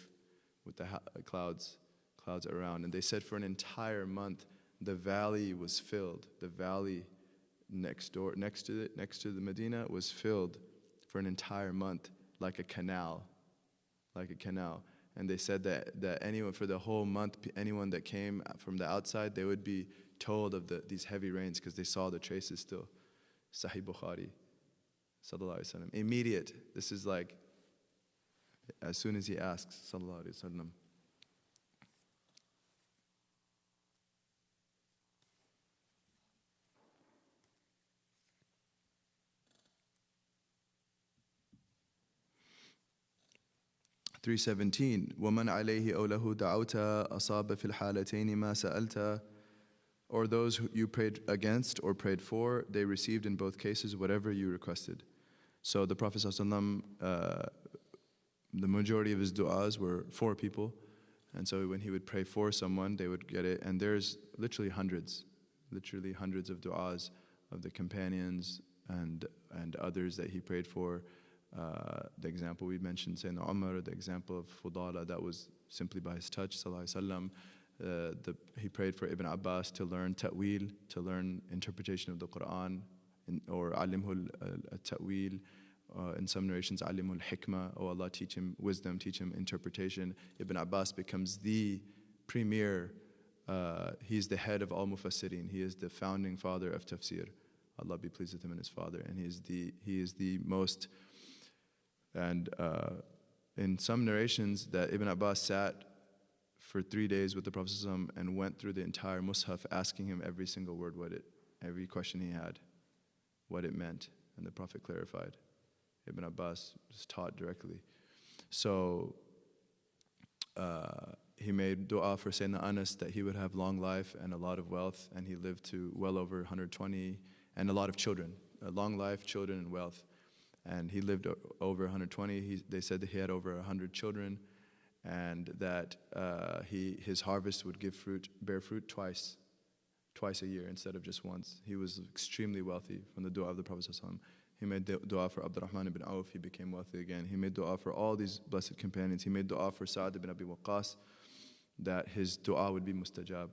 Speaker 1: with the clouds around. And they said for an entire month, the valley was filled. The valley next to the Medina was filled for an entire month, like a canal. And they said that anyone, for the whole month, anyone that came from the outside, they would be told of these heavy rains because they saw the traces still. Sahih Bukhari, sallallahu alaihi wasallam. Immediate. This is like, as soon as he asks, sallallahu alaihi wasallam. $317. وَمَنْ عَلَيْهِ أَوْ لَهُ دَعَوْتَ أَصَابَ فِي الْحَالَتَيْنِ مَا سَأَلْتَ. Or those who you prayed against or prayed for, they received in both cases whatever you requested. So the Prophet ﷺ, the majority of his du'as were for people. And so when he would pray for someone, they would get it. And there's literally hundreds of du'as of the companions and others that he prayed for. The example we mentioned, Sayyidina Umar, the example of Fudhala, that was simply by his touch, sallallahu alaihi wasallam. He prayed for Ibn Abbas to learn ta'wil, to learn interpretation of the Quran, or alimhu al-ta'wil. In some narrations, alimul hikmah, oh Allah, teach him wisdom, teach him interpretation. Ibn Abbas becomes the premier, he's the head of all mufassirin. He is the founding father of tafsir. Allah be pleased with him and his father. And he is the most, and in some narrations that Ibn Abbas sat for 3 days with the Prophet ﷺ and went through the entire Mus'haf asking him every single word, every question he had, what it meant. And the Prophet clarified. Ibn Abbas was taught directly. So he made dua for Sayyidina Anas that he would have long life and a lot of wealth, and he lived to well over 120, and a lot of children, a long life, children, and wealth. And he lived over 120. They said that he had over 100 children, and that his harvest would bear fruit twice a year instead of just once. He was extremely wealthy from the dua of the Prophet ﷺ. He made dua for Abd Al-Rahmaan Ibn-Sakher, he became wealthy again. He made dua for all these blessed companions. He made dua for Sa'd ibn Abi Waqqas, that his dua would be mustajab.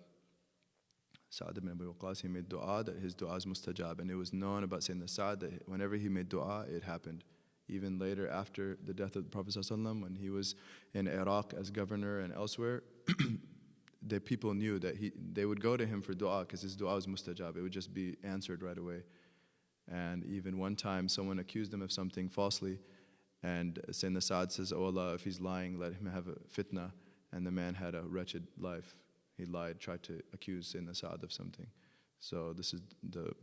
Speaker 1: Sa'd ibn Abi Waqqas, he made dua that his dua is mustajab. And it was known about Sayyidina Sa'd that whenever he made dua, it happened. Even later, after the death of the Prophet ﷺ, when he was in Iraq as governor and elsewhere, the people knew that they would go to him for dua because his dua was mustajab. It would just be answered right away. And even one time, someone accused him of something falsely, and Sayyidina Sa'd says, "Oh Allah, if he's lying, let him have a fitna." And the man had a wretched life. He lied, tried to accuse Sayyidina Sa'd of something. So this is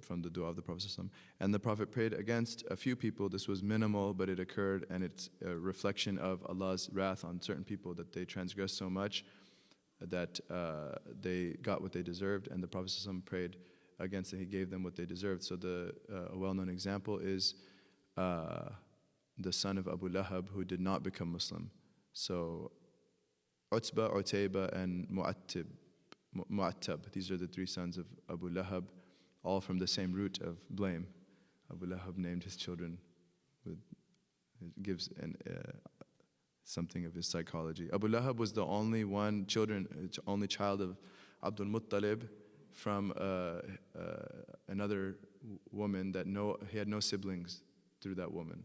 Speaker 1: from the dua of the Prophet ﷺ. And the Prophet prayed against a few people. This was minimal, but it occurred, and it's a reflection of Allah's wrath on certain people, that they transgressed so much that they got what they deserved, and the Prophet ﷺ prayed against it. He gave them what they deserved. So a well-known example is the son of Abu Lahab, who did not become Muslim. So Utbah, Utayba, and Mu'attab, these are the three sons of Abu Lahab, all from the same root of blame. Abu Lahab named his children it gives something of his psychology. Abu Lahab was the only child of Abd Al-Muttalib from another woman that he had no siblings through that woman.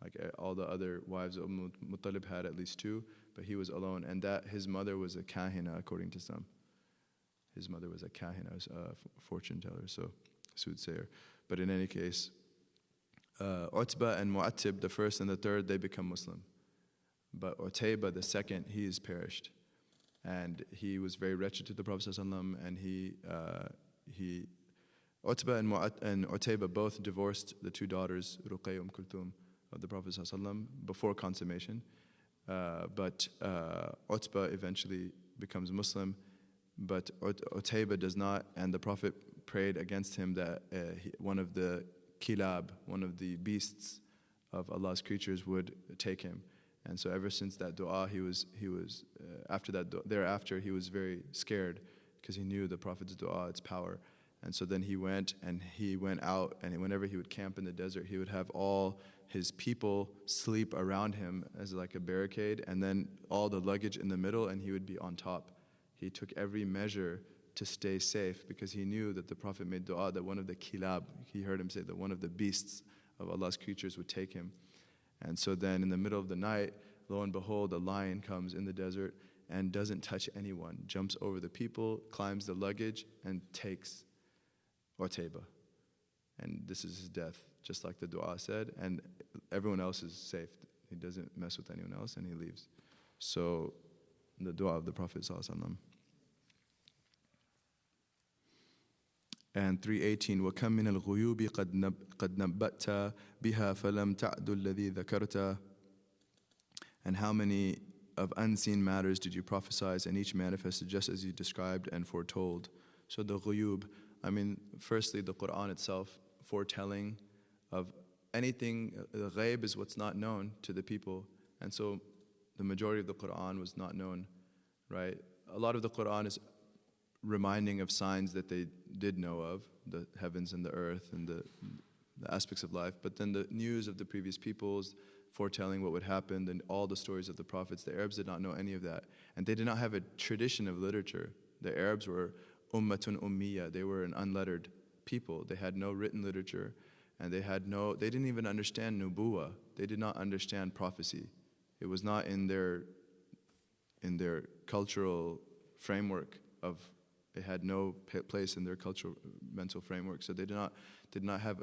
Speaker 1: Like all the other wives of Muttalib had at least two, but he was alone. And that his mother was a kahina, according to some. His mother was a kahina, a fortune teller, so soothsayer. But in any case, Utbah and Mu'attib, the first and the third, they become Muslim. But Utayba, the second, he is perished. And he was very wretched to the Prophet ﷺ, and Utbah and Utayba both divorced the two daughters, Ruqayya and Kulthum, of the Prophet ﷺ before consummation. But Utbah eventually becomes Muslim, but Utayba does not, and the Prophet prayed against him that one of the kilab, one of the beasts of Allah's creatures, would take him. And so ever since that dua, thereafter he was very scared, because he knew the Prophet's dua, its power. And so then he went out, and whenever he would camp in the desert, he would have all his people sleep around him as like a barricade, and then all the luggage in the middle, and he would be on top. He took every measure to stay safe, because he knew that the Prophet made dua that one of the kilab, he heard him say that one of the beasts of Allah's creatures would take him. And so then in the middle of the night, lo and behold, a lion comes in the desert and doesn't touch anyone, jumps over the people, climbs the luggage, and takes Utayba. And this is his death, just like the dua said, and everyone else is safe. He doesn't mess with anyone else, and he leaves. So the dua of the Prophet ﷺ. And 318, وَكَمْ مِنَ الْغُيُوبِ قَدْ نَبَّأْتَ بِهَا فَلَمْ تَعْدُ الَّذِي ذَكَرْتَ. And how many of unseen matters did you prophesy, and each manifested just as you described and foretold. So the ghuyub, firstly the Quran itself, foretelling of anything. The ghaib is what's not known to the people, and so the majority of the Quran was not known, right? A lot of the Quran is reminding of signs that they did know of, the heavens and the earth and the aspects of life. But then the news of the previous peoples, foretelling what would happen, and all the stories of the prophets. The Arabs did not know any of that. And they did not have a tradition of literature. The Arabs were ummatun ummiya. They were an unlettered people. They had no written literature, and they didn't even understand nubuwah. They did not understand prophecy. It was not in their cultural framework of, it had no place in their cultural mental framework. So they did not have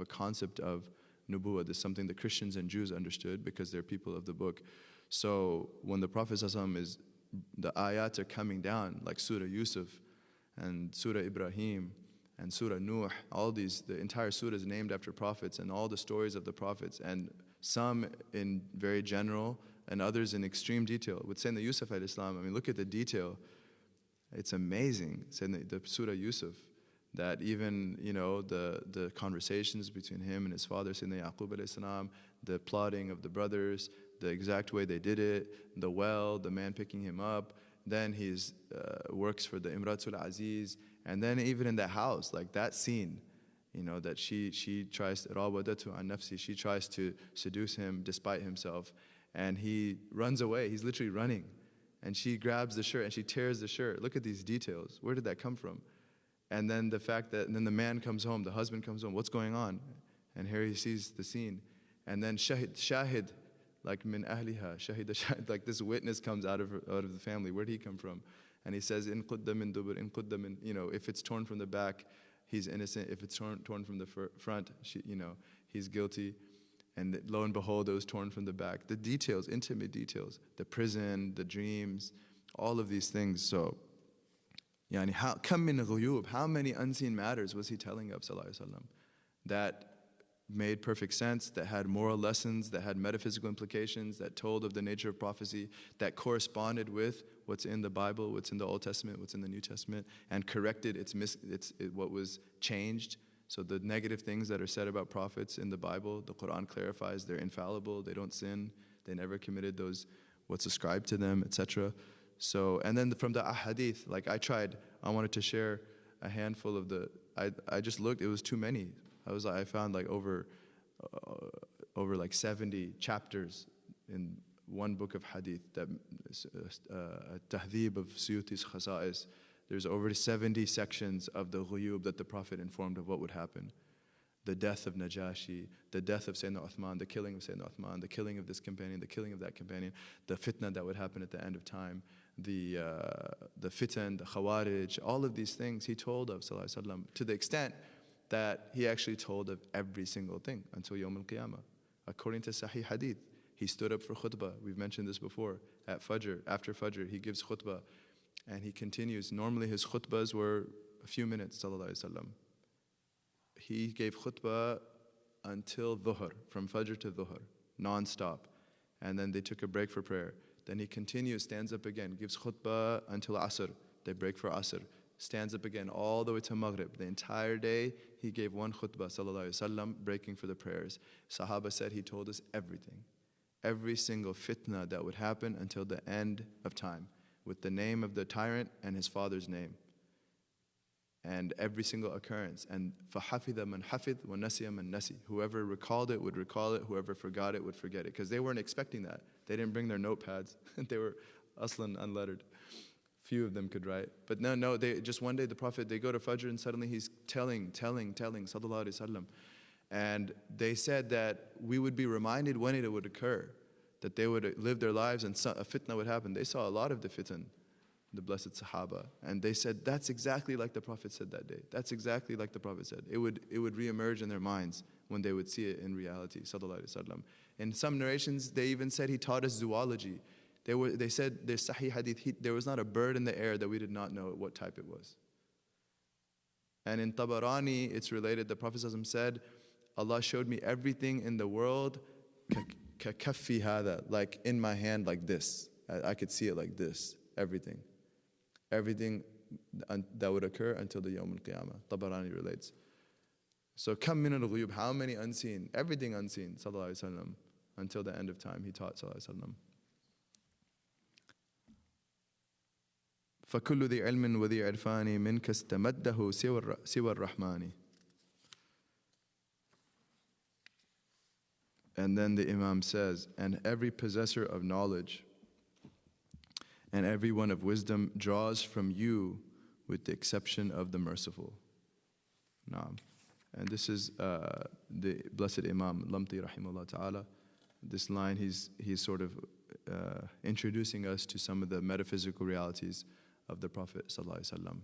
Speaker 1: a concept of nubuwah. This is something the Christians and Jews understood because they're people of the book. So when the Prophet ﷺ the ayats are coming down, like Surah Yusuf and Surah Ibrahim and Surah Nuh, all these, the entire surah is named after prophets and all the stories of the prophets, and some in very general and others in extreme detail. With Sayyidina Yusuf alayhi salam, I mean, look at the detail. It's amazing. Sayyidina, the Surah Yusuf, that even, the conversations between him and his father, Sayyidina Yaqub alayhi salam, the plotting of the brothers, the exact way they did it, the well, the man picking him up, then he works for the Imratul Aziz, and then even in the house, like that scene, that she tries rawadatu an nafsi, she tries to seduce him despite himself, and he runs away. He's literally running, and she grabs the shirt and she tears the shirt. Look at these details. Where did that come from? And then the fact that, and then the man comes home, the husband comes home. What's going on? And here he sees the scene, and then shahid, like min ahliha, shahid, like this witness comes out of the family. Where did he come from? And he says, in qudda min dubur, in qudda min, if it's torn from the back, he's innocent. If it's torn from the front, he's guilty. And lo and behold, it was torn from the back. The details, intimate details, the prison, the dreams, all of these things. So, how many unseen matters was he telling of sallallahu alaihi wasallam that made perfect sense, that had moral lessons, that had metaphysical implications, that told of the nature of prophecy, that corresponded with what's in the Bible, what's in the Old Testament, what's in the New Testament, and corrected what was changed. So the negative things that are said about prophets in the Bible, the Quran clarifies they're infallible, they don't sin, they never committed what's ascribed to them, etc. So, and then from the Hadith, like I wanted to share a handful of I just looked, it was too many. I found like over like 70 chapters in one book of Hadith, that Tahdhib of Suyuti's Khasa'is. There's over 70 sections of the ghuyub that the Prophet informed of what would happen. The death of Najashi, the death of Sayyidina Uthman, the killing of Sayyidina Uthman, the killing of this companion, the killing of that companion, the fitna that would happen at the end of time, the fitan, the khawarij, all of these things he told of sallallahu alaihi wasallam, to the extent that he actually told of every single thing until Yawm al-Qiyamah. According to Sahih Hadith, he stood up for khutbah. We've mentioned this before. At Fajr, after Fajr, he gives khutbah. And he continues. Normally his khutbahs were a few minutes, sallallahu alaihi wasallam. He gave khutbah until dhuhr, from Fajr to dhuhr, non-stop. And then they took a break for prayer. Then he continues, stands up again, gives khutbah until Asr. They break for Asr. Stands up again all the way to Maghrib. The entire day he gave one khutbah, sallallahu alaihi wasallam, breaking for the prayers. Sahaba said he told us everything. Every single fitna that would happen until the end of time, with the name of the tyrant and his father's name. And every single occurrence. And فَحَفِظَ مَنْ حَفِظ وَنَسِيَ مَنْ نَسِي. Whoever recalled it would recall it, whoever forgot it would forget it. Because they weren't expecting that. They didn't bring their notepads. They were aslan unlettered. Few of them could write. But no, they just one day the Prophet, they go to Fajr and suddenly he's telling, sallallahu alaihi wasallam. And they said that we would be reminded when it would occur, that they would live their lives and a fitna would happen. They saw a lot of the fitan, the blessed Sahaba. And they said, that's exactly like the Prophet said that day. That's exactly like the Prophet said. It would reemerge in their minds when they would see it in reality, sallallahu alaihi wasallam. In some narrations, they even said he taught us zoology. They said, there's Sahih Hadith, there was not a bird in the air that we did not know what type it was. And in Tabarani, it's related, the Prophet ﷺ said, Allah showed me everything in the world, كَكَفِّي هَذَا, like in my hand like this. I could see it like this, everything. Everything that would occur until the Yawm al-Qiyamah. Tabarani relates. So, kam min al-ghuyub, how many unseen? Everything unseen, sallallahu alaihi wasallam, until the end of time, he taught, sallallahu alaihi wasallam. فَكُلُّ ذِي عِلْمٍ وَذِي عِرْفَانِ مِنْكَ اسْتَمَدَّهُ سِوَى الرَّحْمَانِ. And then the Imam says, and every possessor of knowledge and every one of wisdom draws from you with the exception of the merciful. Naam. And this is the blessed Imam Lamti rahimahullah ta'ala. This line, he's sort of introducing us to some of the metaphysical realities of the Prophet sallallahu alaihi wasallam.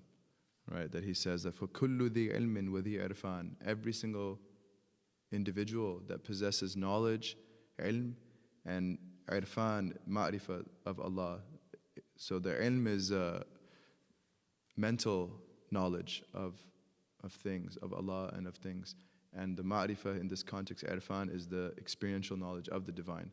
Speaker 1: Right, that he says that for kullu dhi ilmin wa dhi irfan, every single individual that possesses knowledge, ilm, and irfan, ma'rifah of Allah. So the ilm is mental knowledge of things, of Allah and of things. And the ma'rifah in this context, irfan, is the experiential knowledge of the divine.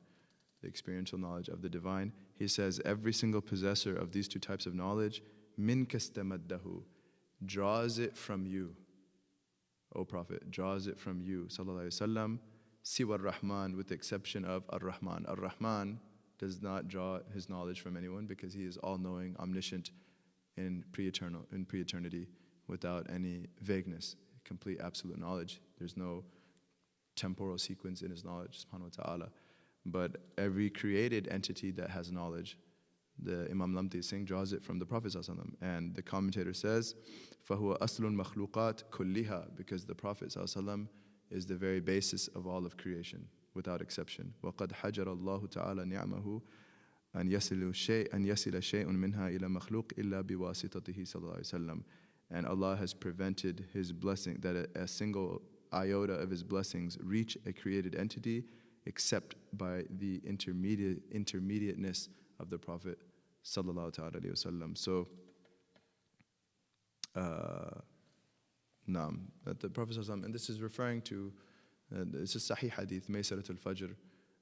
Speaker 1: The experiential knowledge of the divine. He says every single possessor of these two types of knowledge, min kastamaddahu, draws it from you, O Prophet, draws it from you, sallallahu alaihi wasallam, siwa ar-Rahman, with the exception of ar-Rahman. Ar-Rahman does not draw his knowledge from anyone because he is all-knowing, omniscient, in pre-eternity, without any vagueness, complete absolute knowledge. There's no temporal sequence in his knowledge, subhanahu wa ta'ala. But every created entity that has knowledge, the Imam Lamti is saying, draws it from the Prophet sallallahu alaihi wasallam. And the commentator says, فَهُوَ أَصْلُ الْمَخْلُوقَاتِ كُلِّهَا, because the Prophet sallallahu alaihi wasallam is the very basis of all of creation, without exception. وَقَدْ حَجَرَ اللَّهُ تَعَالَى نِعْمَهُ أَنْ يَصِلَ شَيْءٌ مِنْهَا إِلَى مَخْلُوقٍ إِلَّا بِوَاسِطَتِهِ صلى الله عليه وسلم. And Allah has prevented His blessing, that a single iota of His blessings reach a created entity except by the intermediateness of the Prophet sallallahu alaihi wasallam. So, naam, that the Prophet sallallahu alaihi wasallam, and this is referring to, it's a Sahih Hadith, Maysarat al-Fajr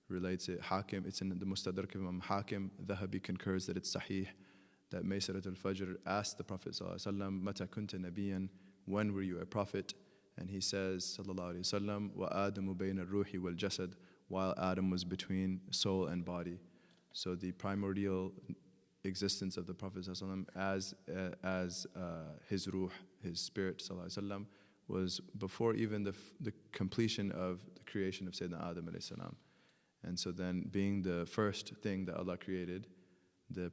Speaker 1: relates it, Hakim, it's in the Mustadrak of Imam Hakim, Dhahabi concurs that it's Sahih, that Maysarat al-Fajr asked the Prophet sallallahu alaihi wasallam, Mata kunta nabiyan, when were you a prophet? And he says, sallallahu alaihi wasallam, wa Adamu bayna ruhi wal jasad, while Adam was between soul and body. So the primordial existence of the Prophet ﷺ as his ruh, his spirit ﷺ, was before even the completion of the creation of Sayyidina Adam alayhi salam. And so then being the first thing that Allah created, the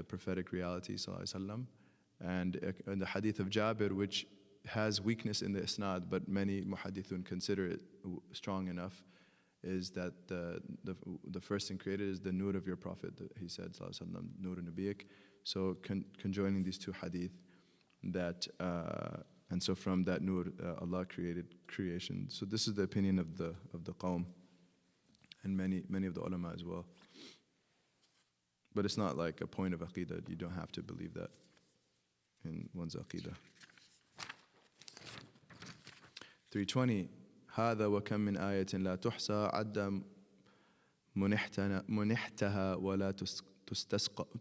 Speaker 1: prophetic reality ﷺ, and in the hadith of Jabir, which has weakness in the isnad, but many muhadithun consider it strong enough, is that the first thing created is the nur of your Prophet. He said, sallallahu alaihi wasallam, nur nabiyik. So conjoining these two hadith, that and so from that nur, Allah created creation. So this is the opinion of the qawm, and many of the ulama as well. But it's not like a point of aqidah. You don't have to believe that in one's aqidah. 320. هذا وكم من آية لا تحصى عد منحتها ولا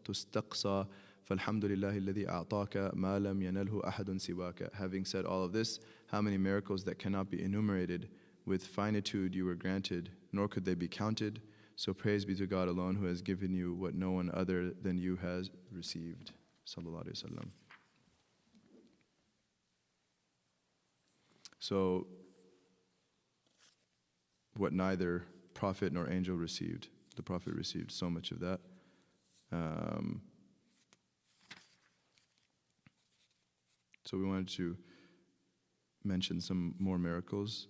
Speaker 1: تستقصى فالحمد لله الذي أعطاك ما لم ينله أحد سواك. Having said all of this, how many miracles that cannot be enumerated with finitude you were granted, nor could they be counted. So praise be to God alone, who has given you what no one other than you has received. Sallallahu alaihi wasallam. So what neither prophet nor angel received. The Prophet received so much of that. So we wanted to mention some more miracles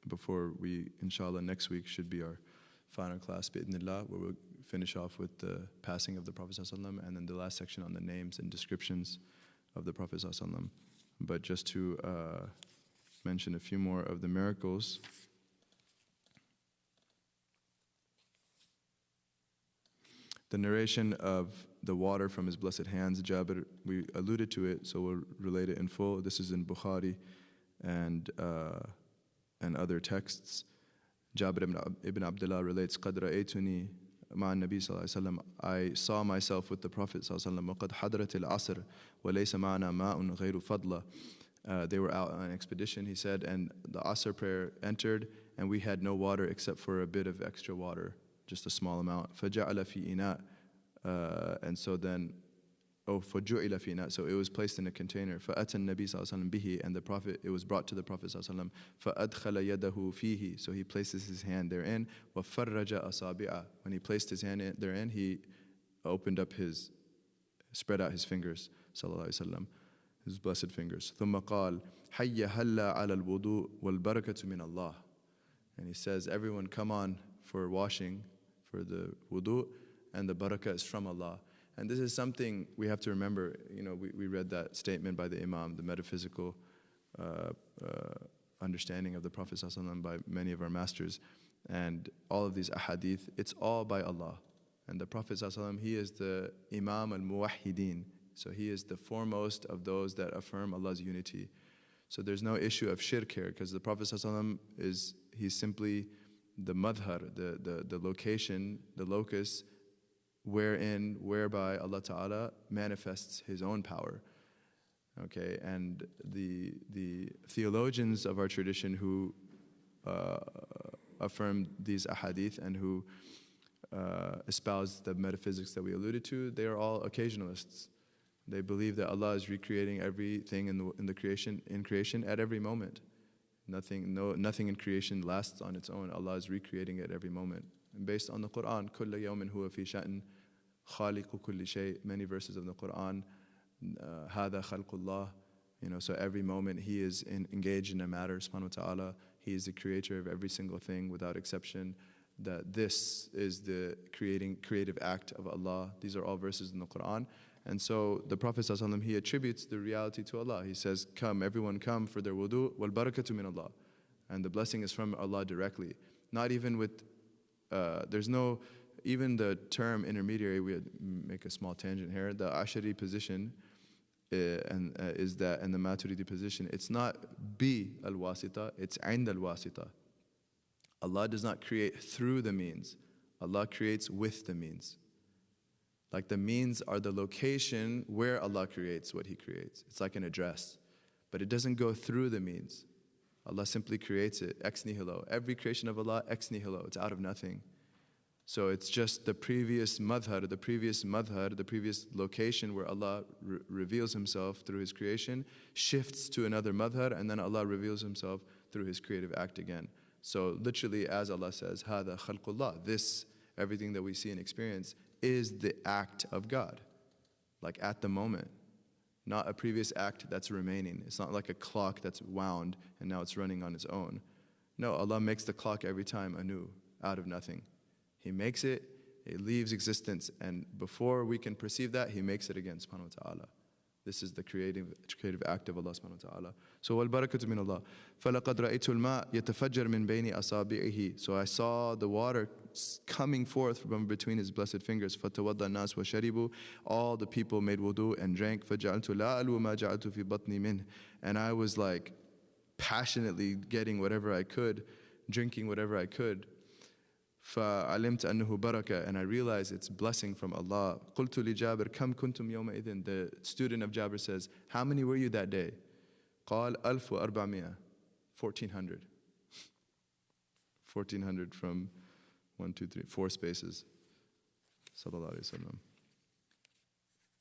Speaker 1: before we, inshallah, next week should be our final class, bi'idhnillah, where we'll finish off with the passing of the Prophet ﷺ, and then the last section on the names and descriptions of the Prophet ﷺ. But just to mention a few more of the miracles. The narration of the water from his blessed hands, Jabir, we alluded to it, so we'll relate it in full. This is in Bukhari and other texts. Jabir ibn Abdullah relates, قَدْ رَأَيْتُنِي مع النبي صلى الله عليه وسلم. I saw myself with the Prophet صلى الله عليه وسلم. وَقَدْ حَضْرَتِ الْعَصْرِ وَلَيْسَ مَعْنَا مَاءٌ غَيْرُ فَضْلَةٍ. They were out on an expedition, he said, and the Asr prayer entered, and we had no water except for a bit of extra water, just a small amount. فَجَعَلَ فِي إِنَاءٍ. And so then فَجُعِلَ فِي إِنَاءٍ. So it was placed in a container. فَأَتَى النَّبِي صلى الله عليه وسلم به, and the Prophet, it was brought to the Prophet صلى الله عليه وسلم. فَأَدْخَلَ يَدَهُ فِيهِ, so he places his hand therein. وَفَرَّجَ أَصَابِعَهُ, when he placed his hand therein, he spread out his fingers, صلى الله عليه وسلم, his blessed fingers. ثُمَّ قال حَيَّ هَلَّا عَلَى الْوُضُوءِ وَالْبَرَكَةُ مِنَ اللَّهِ. And he says, everyone come on for washing, for the wudu, and the barakah is from Allah. And this is something we have to remember. We read that statement by the Imam, the metaphysical understanding of the Prophet ﷺ by many of our masters. And all of these ahadith, it's all by Allah. And the Prophet ﷺ, he is the Imam al-Muwahhideen. So he is the foremost of those that affirm Allah's unity. So there's no issue of shirk here, because the Prophet ﷺ he's simply the madhar, the location, the locus, whereby Allah Ta'ala manifests His own power. Okay, and the theologians of our tradition who affirm these ahadith and who espouse the metaphysics that we alluded to, they are all occasionalists. They believe that Allah is recreating everything in creation at every moment. Nothing in creation lasts on its own. Allah is recreating it every moment. And based on the Quran, كُلَّ يَوْمٍ هُوَ فِي شَأْنٍ خَالِقُ كُلِّ شَيْءٍ, many verses of the Quran, هَذَا خَلْقُ اللَّهِ. So every moment He is engaged in a matter, subhanahu wa ta'ala. He is the creator of every single thing without exception. That this is the creative act of Allah. These are all verses in the Quran. And so the Prophet ﷺ, he attributes the reality to Allah. He says, come, everyone come for their wudu, wal barakatu min Allah. And the blessing is from Allah directly. Not even with, even the term intermediary, we make a small tangent here, the Ashari position is that, and the Maturidi position, it's not bi al-wasita, it's aind al-wasita. Allah does not create through the means. Allah creates with the means. Like the means are the location where Allah creates what He creates. It's like an address. But it doesn't go through the means. Allah simply creates it, ex nihilo. Every creation of Allah, ex nihilo. It's out of nothing. So it's just the previous madhar, the previous location where Allah reveals Himself through His creation, shifts to another madhar, and then Allah reveals Himself through His creative act again. So literally, as Allah says, هَذَا خَلْقُ اللَّهِ, this, everything that we see and experience, is the act of God, like at the moment, not a previous act that's remaining. It's not like a clock that's wound and now it's running on its own. No, Allah makes the clock every time anew, out of nothing. He makes it, it leaves existence, and before we can perceive that, He makes it again, subhanahu wa ta'ala. This is the creative act of Allah subhanahu wa ta'ala. So وَالْبَرَكَةُ مِنَ اللَّهِ فَلَقَدْ رَأَيْتُ الْمَاءَ يَتَفَجَّرْ مِنْ بَيْنِ أَصَابِعِهِ. So I saw the water coming forth from between His blessed fingers. فَتَوَضَّى النَّاسُ وَشَرِبُوا. All the people made wudu and drank. فَجَعَلْتُ لَا أَلْوُ مَا جَعَلْتُ فِي بَطْنِي مِنْهِ. And I was like passionately getting whatever I could, drinking whatever I could. فَعَلِمْتَ أَنَّهُ بَرَكَةٌ. And I realized it's blessing from Allah. قُلْتُ لِجَابِرْ كَمْ كُنْتُمْ يَوْمَئِذٍ. The student of Jabir says, how many were you that day? قال 1400. 1400 from 4 spaces. Sallallahu Alaihi Wasallam.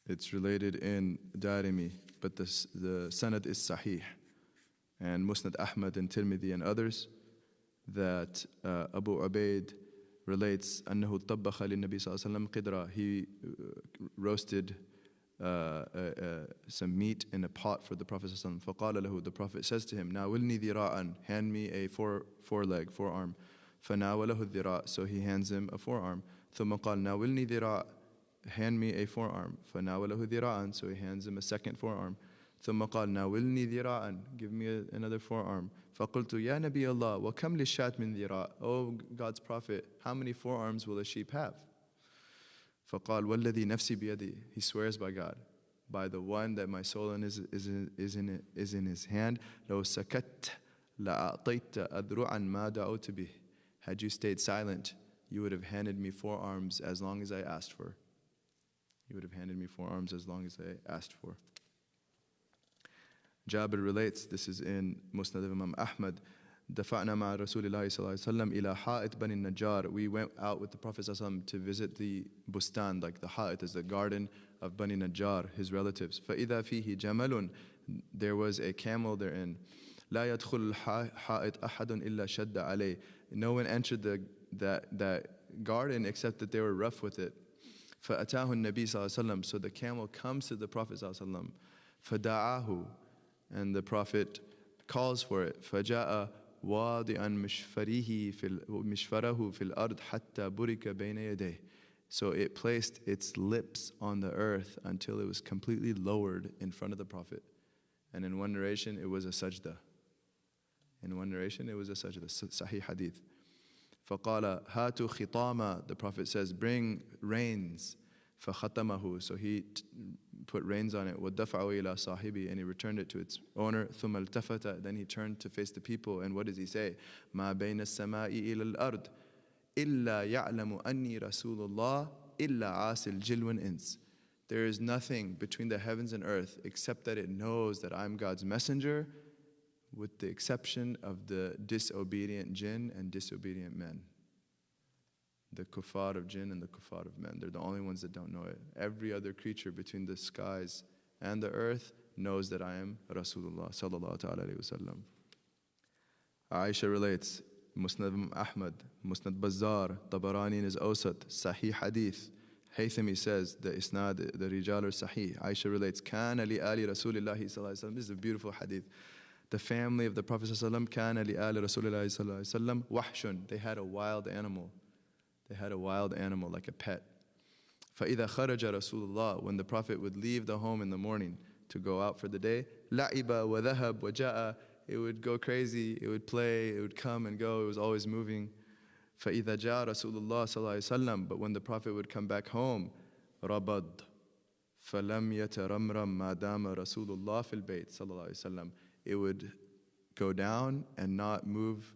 Speaker 1: It's related in Darimi, but the sanad is sahih. And Musnad Ahmad and Tirmidhi and others, that Abu Ubaid relates أنه طبخ للنبي صلى الله عليه وسلم قدرة. He roasted some meat in a pot for the Prophet صلى الله عليه وسلم. فقال له, the Prophet says to him, ناولني ذراعا, hand me a forearm. فناوله الذراع, so he hands him a forearm. ثم قال ناولني ذراع, hand me a forearm. فناوله ذراعا, so he hands him a second forearm. ثم قال ناولني ذراعا, give me another forearm. فقلت يا نبي الله وكم للشاة من ذراع. Oh God's Prophet, how many forearms will a sheep have? فقال والذي نفسي بيدي, he swears by God, by the one that my soul is in his hand. لو سكت لأعطيت أذرعا ما دعوت به. Had you stayed silent, you would have handed me forearms as long as I asked for. You would have handed me forearms as long as I asked for. Jabir relates, this is in Musnad of Imam Ahmad, دفعنا مع رسول الله صلى الله عليه وسلم إلى حائط بني النجار. We went out with the Prophet صلى الله عليه وسلم to visit the bustan, like the ha'it is the garden of Bani Najjar, his relatives. فإذا فيه جمل, there was a camel therein. لا يدخل الحائط أحد إلا شد عليه. No one entered that garden except that they were rough with it. فأتاه النبي صلى الله عليه وسلم. So the camel comes to the Prophet صلى الله عليه وسلم. فدعاه, and the Prophet calls for it. فجاء واضعا مشفره في الأرض حتى برك بين يديه. So it placed its lips on the earth until it was completely lowered in front of the Prophet. And in one narration, it was a sajda. In one narration, it was a sajda. Sahih Hadith. فقال هاتوا خطاما. The Prophet says, bring reins. فختمه. So he put reins on it. وَدَفَعُوا إِلَى صَاحِبِهِ. And he returned it to its owner. ثُمَّ الْتَفَتَ. Then he turned to face the people. And what does he say? مَا بَيْنَ السَّمَاءِ إِلَى الْأَرْضِ إِلَّا يَعْلَمُ أَنِّي رَسُولُ اللَّهِ إِلَّا عَاسِ الْجِلْ وَالْإِنسِ. There is nothing between the heavens and earth except that it knows that I'm God's messenger, with the exception of the disobedient jinn and disobedient men. The kuffar of jinn and the kuffar of men. They're the only ones that don't know it. Every other creature between the skies and the earth knows that I am Rasulullah sallallahu alayhi wa sallam. Aisha relates, Musnad Ahmad, Musnad Bazzar, Tabarani in his Awsat, Sahih Hadith. Haythami says, the isnad, the rijal are sahih. Aisha relates, Kana li ali Rasulillahi sallallahu alayhi wa sallam. This is a beautiful hadith. The family of the Prophet sallallahu alayhi wa sallam, Kana li ali Rasulillahi sallallahu alayhi wa sallam, wahshun. They had a wild animal. They had a wild animal, like a pet. فَإِذَا خَرَجَ رَسُولُ اللَّهِ. When the Prophet would leave the home in the morning to go out for the day, لَعِبَ وَذَهَبْ وَجَاءَ. It would go crazy, it would play, it would come and go, it was always moving. فَإِذَا جَاءَ رَسُولُ اللَّهِ صَلَّى اللَّهُ عَلَيْهِ وسلم. But when the Prophet would come back home, رَبَضْ فَلَمْ يَتَرَمْرَمْ مَا دَامَ رَسُولُ اللَّهِ فِي الْبَيْتِ صلى الله عليه وسلم. It would go down and not move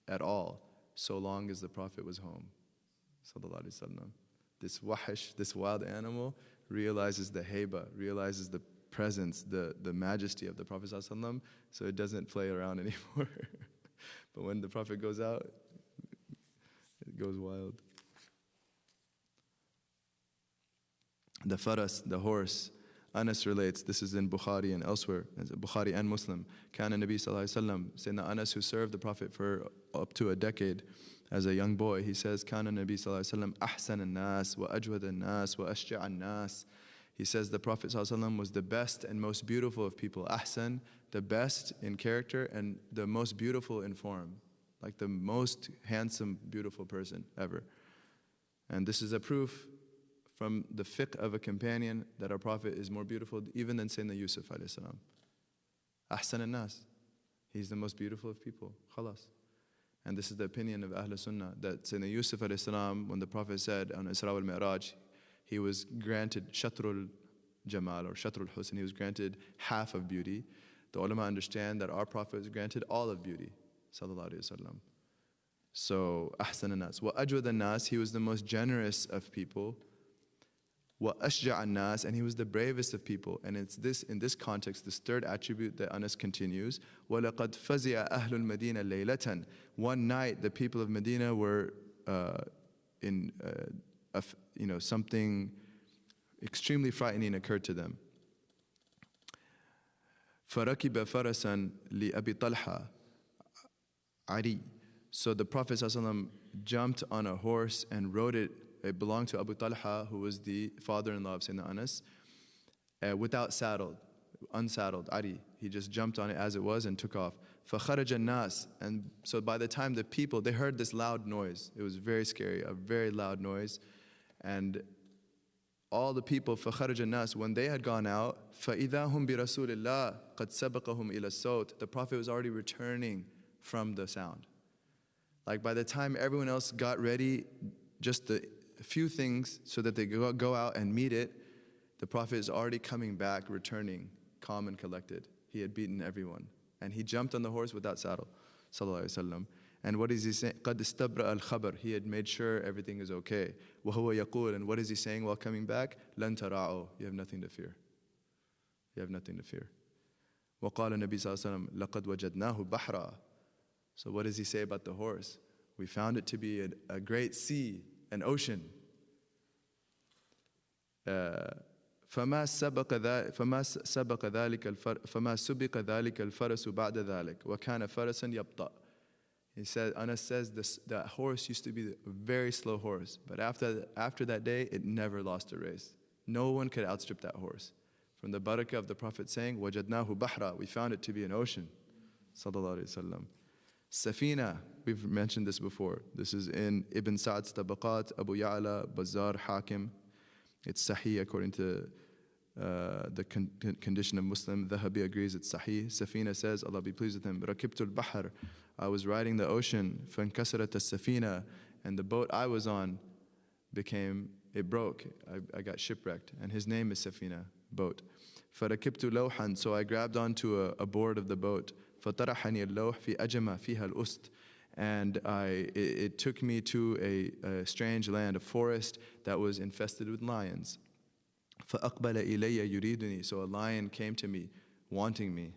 Speaker 1: at all, so long as the Prophet was home. Sallallahu Alaihi Wasallam. This wahish, this wild animal, realizes the haiba, realizes the presence, the majesty of the Prophet Sallallahu Alaihi Wasallam, so it doesn't play around anymore. But when the Prophet goes out, it goes wild. The Faraz, the horse, Anas relates, this is in Bukhari and elsewhere, Bukhari and Muslim. Kana Nabi Sallallahu Alaihi Wasallam, Sayyidina Anas, who served the Prophet for up to a decade, as a young boy, he says, Kana Nabi Sallallahu Alaihi Wasallam ahsan al-nas wa ajwad al-nas wa ashja' al-nas. He says the Prophet Sallallahu Alaihi Wasallam was the best and most beautiful of people. Ahsan, the best in character and the most beautiful in form. Like the most handsome, beautiful person ever. And this is a proof from the fiqh of a companion that our Prophet is more beautiful even than Sayyidina Yusuf alayhi salam. Ahsan al-nas. He's the most beautiful of people. Khalas. And this is the opinion of Ahl Sunnah, that Sayyidina Yusuf alayhi salam, when the Prophet said on Isra wal Mi'raj, he was granted shatrul jamal or shatrul husn, he was granted half of beauty. The ulama understand that our Prophet was granted all of beauty, sallallahu alayhi wa sallam. So, ahsan al-nas. Wa ajwad al-nas, he was the most generous of people. Wa ashja' al-nas, and he was the bravest of people. And it's this, in this context, this third attribute that Anas continues. وَلَقَدْ فَزِعَ أَهْلُ الْمَدِينَ لَيْلَةً. One night, the people of Medina were something extremely frightening occurred to them. فَرَكِبَ فَرَسًا لِأَبِي طَلْحَةَ عَرِي. So the Prophet ﷺ jumped on a horse and rode it. It belonged to Abu Talha, who was the father-in-law of Sayyidina Anas, without saddle, unsaddled, Ari. He just jumped on it as it was and took off. فَخَرَجَ النَّاسِ. And so by the time the people, they heard this loud noise. It was very scary, a very loud noise. And all the people, فَخَرَجَ النَّاسِ, when they had gone out, فَإِذَا هُمْ بِرَسُولِ اللَّهِ قَدْ سَبَقَهُمْ إِلَى الصَّوْتِ. The Prophet was already returning from the sound. Like by the time everyone else got ready, just a few things so that they go out and meet it, the Prophet is already coming back, returning, calm and collected. He had beaten everyone. And he jumped on the horse without saddle, sallallahu alayhi wa sallam. And what is he saying? قَدْ اسْتَبْرَأَ الْخَبَرِ. He had made sure everything is okay. وَهُوَ يَقُولُ. And what is he saying while coming back? لَن تَرَاعُوا. You have nothing to fear. You have nothing to fear. وَقَالَ النَّبِي صلى الله عليه وسلم لَقَدْ وَجَدْنَاهُ بَحْرًا. So what does he say about the horse? We found it to be a great sea, an ocean. فما سبق ذلك الفرس بعد ذلك وكان فرسا يبطأ. He said, Anas says that horse used to be a very slow horse, but after that day, it never lost a race. No one could outstrip that horse. From the barakah of the Prophet saying, وَجَدْنَاهُ بَحْرًا, we found it to be an ocean. Sallallahu Alaihi Wasallam. Safina, we've mentioned this before. This is in Ibn Sa'd's Tabaqat, Abu Ya'la, Bazzar, Hakim. It's Sahih according to the condition of Muslim. Dhahabi agrees it's Sahih. Safina says, Allah be pleased with him, رَكِبْتُ الْبَحْرِ, I was riding the ocean, فَانْكَسَرَتَ السَّفِينَةِ, and the boat I was on it broke. I got shipwrecked. And his name is Safina, boat. فَرَكِبْتُ لَوْحًا, so I grabbed onto a board of the boat. فَطَرَحَنِي اللَّوْحِ فِي أَجَمَ فِيهَا الْأُسْتِ, and it took me to a strange land, a forest that was infested with lions. فَأَقْبَلَ إِلَيَّ يُرِيدُنِي, so a lion came to me, wanting me.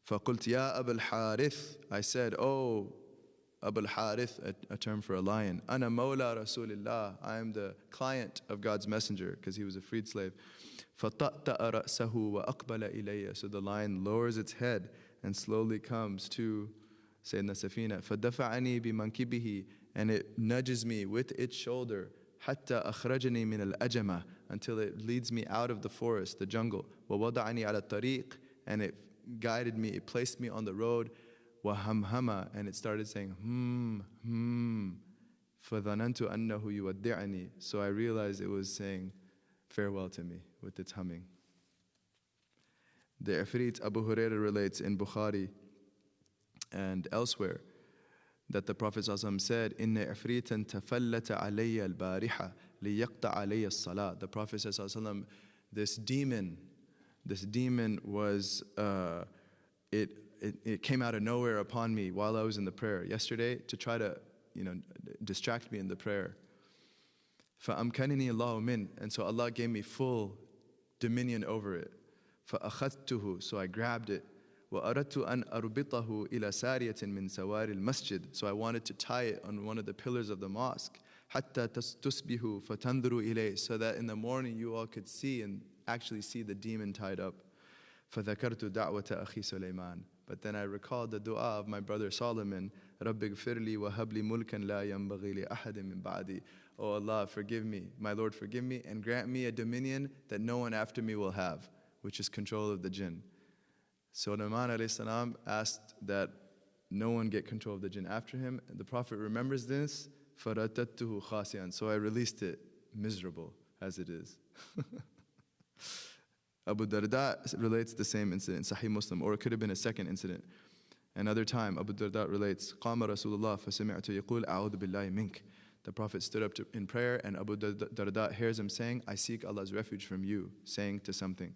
Speaker 1: فَقُلْتُ يَا أَبَا الْحَارِثِ, I said, oh, Abu al-Harith, a term for a lion. أَنَا مَوْلَى رَسُولِ اللَّهِ, I am the client of God's messenger, because he was a freed slave. فَطَأْتَأَ رَأْسَهُ وَأَقْبَلَ إِلَيَّ, so the lion lowers its head and slowly comes to Sayyidina Safina. فَدَفَعَنِي بِمَنْكِبِهِ, and it nudges me with its shoulder. حَتَّى أَخْرَجَنِي مِنَ الْأَجَمَةِ, until it leads me out of the forest, the jungle. وَوَضَعَنِي عَلَى الطَّرِيقِ, and it guided me, it placed me on the road. وَهَمْهَمَ, and it started saying, فَظَنَنْتُ أَنَّهُ يُوَدِّعَنِي, so I realized it was saying farewell to me with its humming. The Ifrit Abu Hurairah relates in Bukhari and elsewhere that the Prophet ﷺ said, إِنَّ إِفْرِيتًا تَفَلَّتَ عَلَيَّ الْبَارِحَةِ لِيَقْطَعَ عَلَيَّ الصَّلَاةِ. The Prophet ﷺ, this demon was, it came out of nowhere upon me while I was in the prayer yesterday to try to, distract me in the prayer. فَأَمْكَنِنِي اللَّهُ مِنْ, and so Allah gave me full dominion over it. فَأَخَذْتُهُ, so I grabbed it. وَأَرَدْتُ أَنْ أَرْبِطَهُ إِلَى سَارِيَةٍ مِنْ سَوَارِ الْمَسْجِدِ, so I wanted to tie it on one of the pillars of the mosque. حَتَّى تُصْبِحُ فَتَنْظُرُوا إِلَيْهِ, so that in the morning you all could see and actually see the demon tied up. فَذَكَرْتُ دَعْوَةَ أَخِي سُلَيْمَانَ, but then I recalled the dua of my brother Solomon, رَبِّ اغْفِرْ لِي وَهَبْ لِي مُلْكًا لَا يَنْبَغِي لِأَحَدٍ مِّن بَعْدِي. Oh Allah, forgive me, my Lord, forgive me, and grant me a dominion that no one after me will have, which is control of the jinn. So Sulaiman alayhi salam asked that no one get control of the jinn after him. The Prophet remembers this, فَرَتَتْتُهُ خَاسِيًا, so I released it miserable as it is. Abu Darda relates the same incident, Sahih Muslim, or it could have been a second incident. Another time, Abu Darda relates, قَامَ رَسُولُ اللَّهِ فَسَمِعْتُ يَقُولُ أَعُوذُ بِاللَّهِ مِنْكَ. The Prophet stood up in prayer, and Abu Darda hears him saying, I seek Allah's refuge from you, saying to something.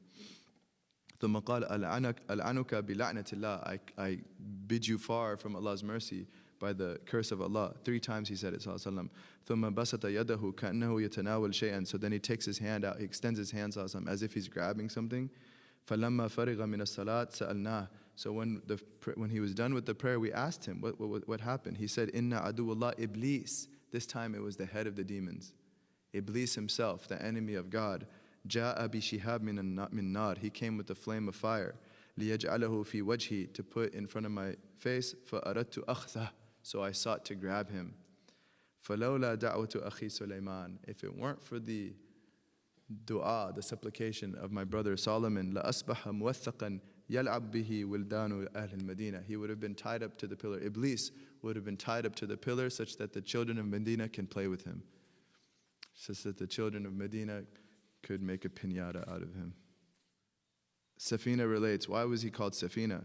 Speaker 1: ثُمَّ قَالَ أَلْعَنُكَ بِلَعْنَةِ اللَّهِ, I bid you far from Allah's mercy by the curse of Allah. 3 times he said it, sallallahu alaihi wasallam. ثُمَّ بَسَطَ يَدَهُ كَأَنَّهُ يَتَنَاوَلْ شَيْئًا, so then he takes his hand out, he extends his hand, sallallahu alaihi wasallam, as if he's grabbing something. فَلَمَّا فَرِغَ مِنَ الصَّلَاةِ سَأَلْنَاهُ, so when he was done with the prayer, we asked him, what happened? He said, إِنَّ عَدُوَ اللَّهِ Iblis. This time it was the head of the demons. Iblis himself, the enemy of God. جَاءَ بِشِهَابٍ مِّن نَار, he came with a flame of fire. لِيَجْعَلَهُ فِي وَجْهِ, to put in front of my face. فَأَرَدْتُ أَخْذَهُ, so I sought to grab him. فَلَوْلَا دَعْوَةُ أَخِي سُلَيْمَانَ, if it weren't for the dua, the supplication of my brother Solomon, لَأَصْبَحَ مُوَثَّقًا يَلْعَبْ بِهِ وِلْدَانُ أَهْلِ الْمَدِينَةِ, he would have been tied up to the pillar. Iblis would have been tied up to the pillar such that the children of Medina can play with him, such that the children of Medina could make a piñata out of him. Safina relates, why was he called Safina?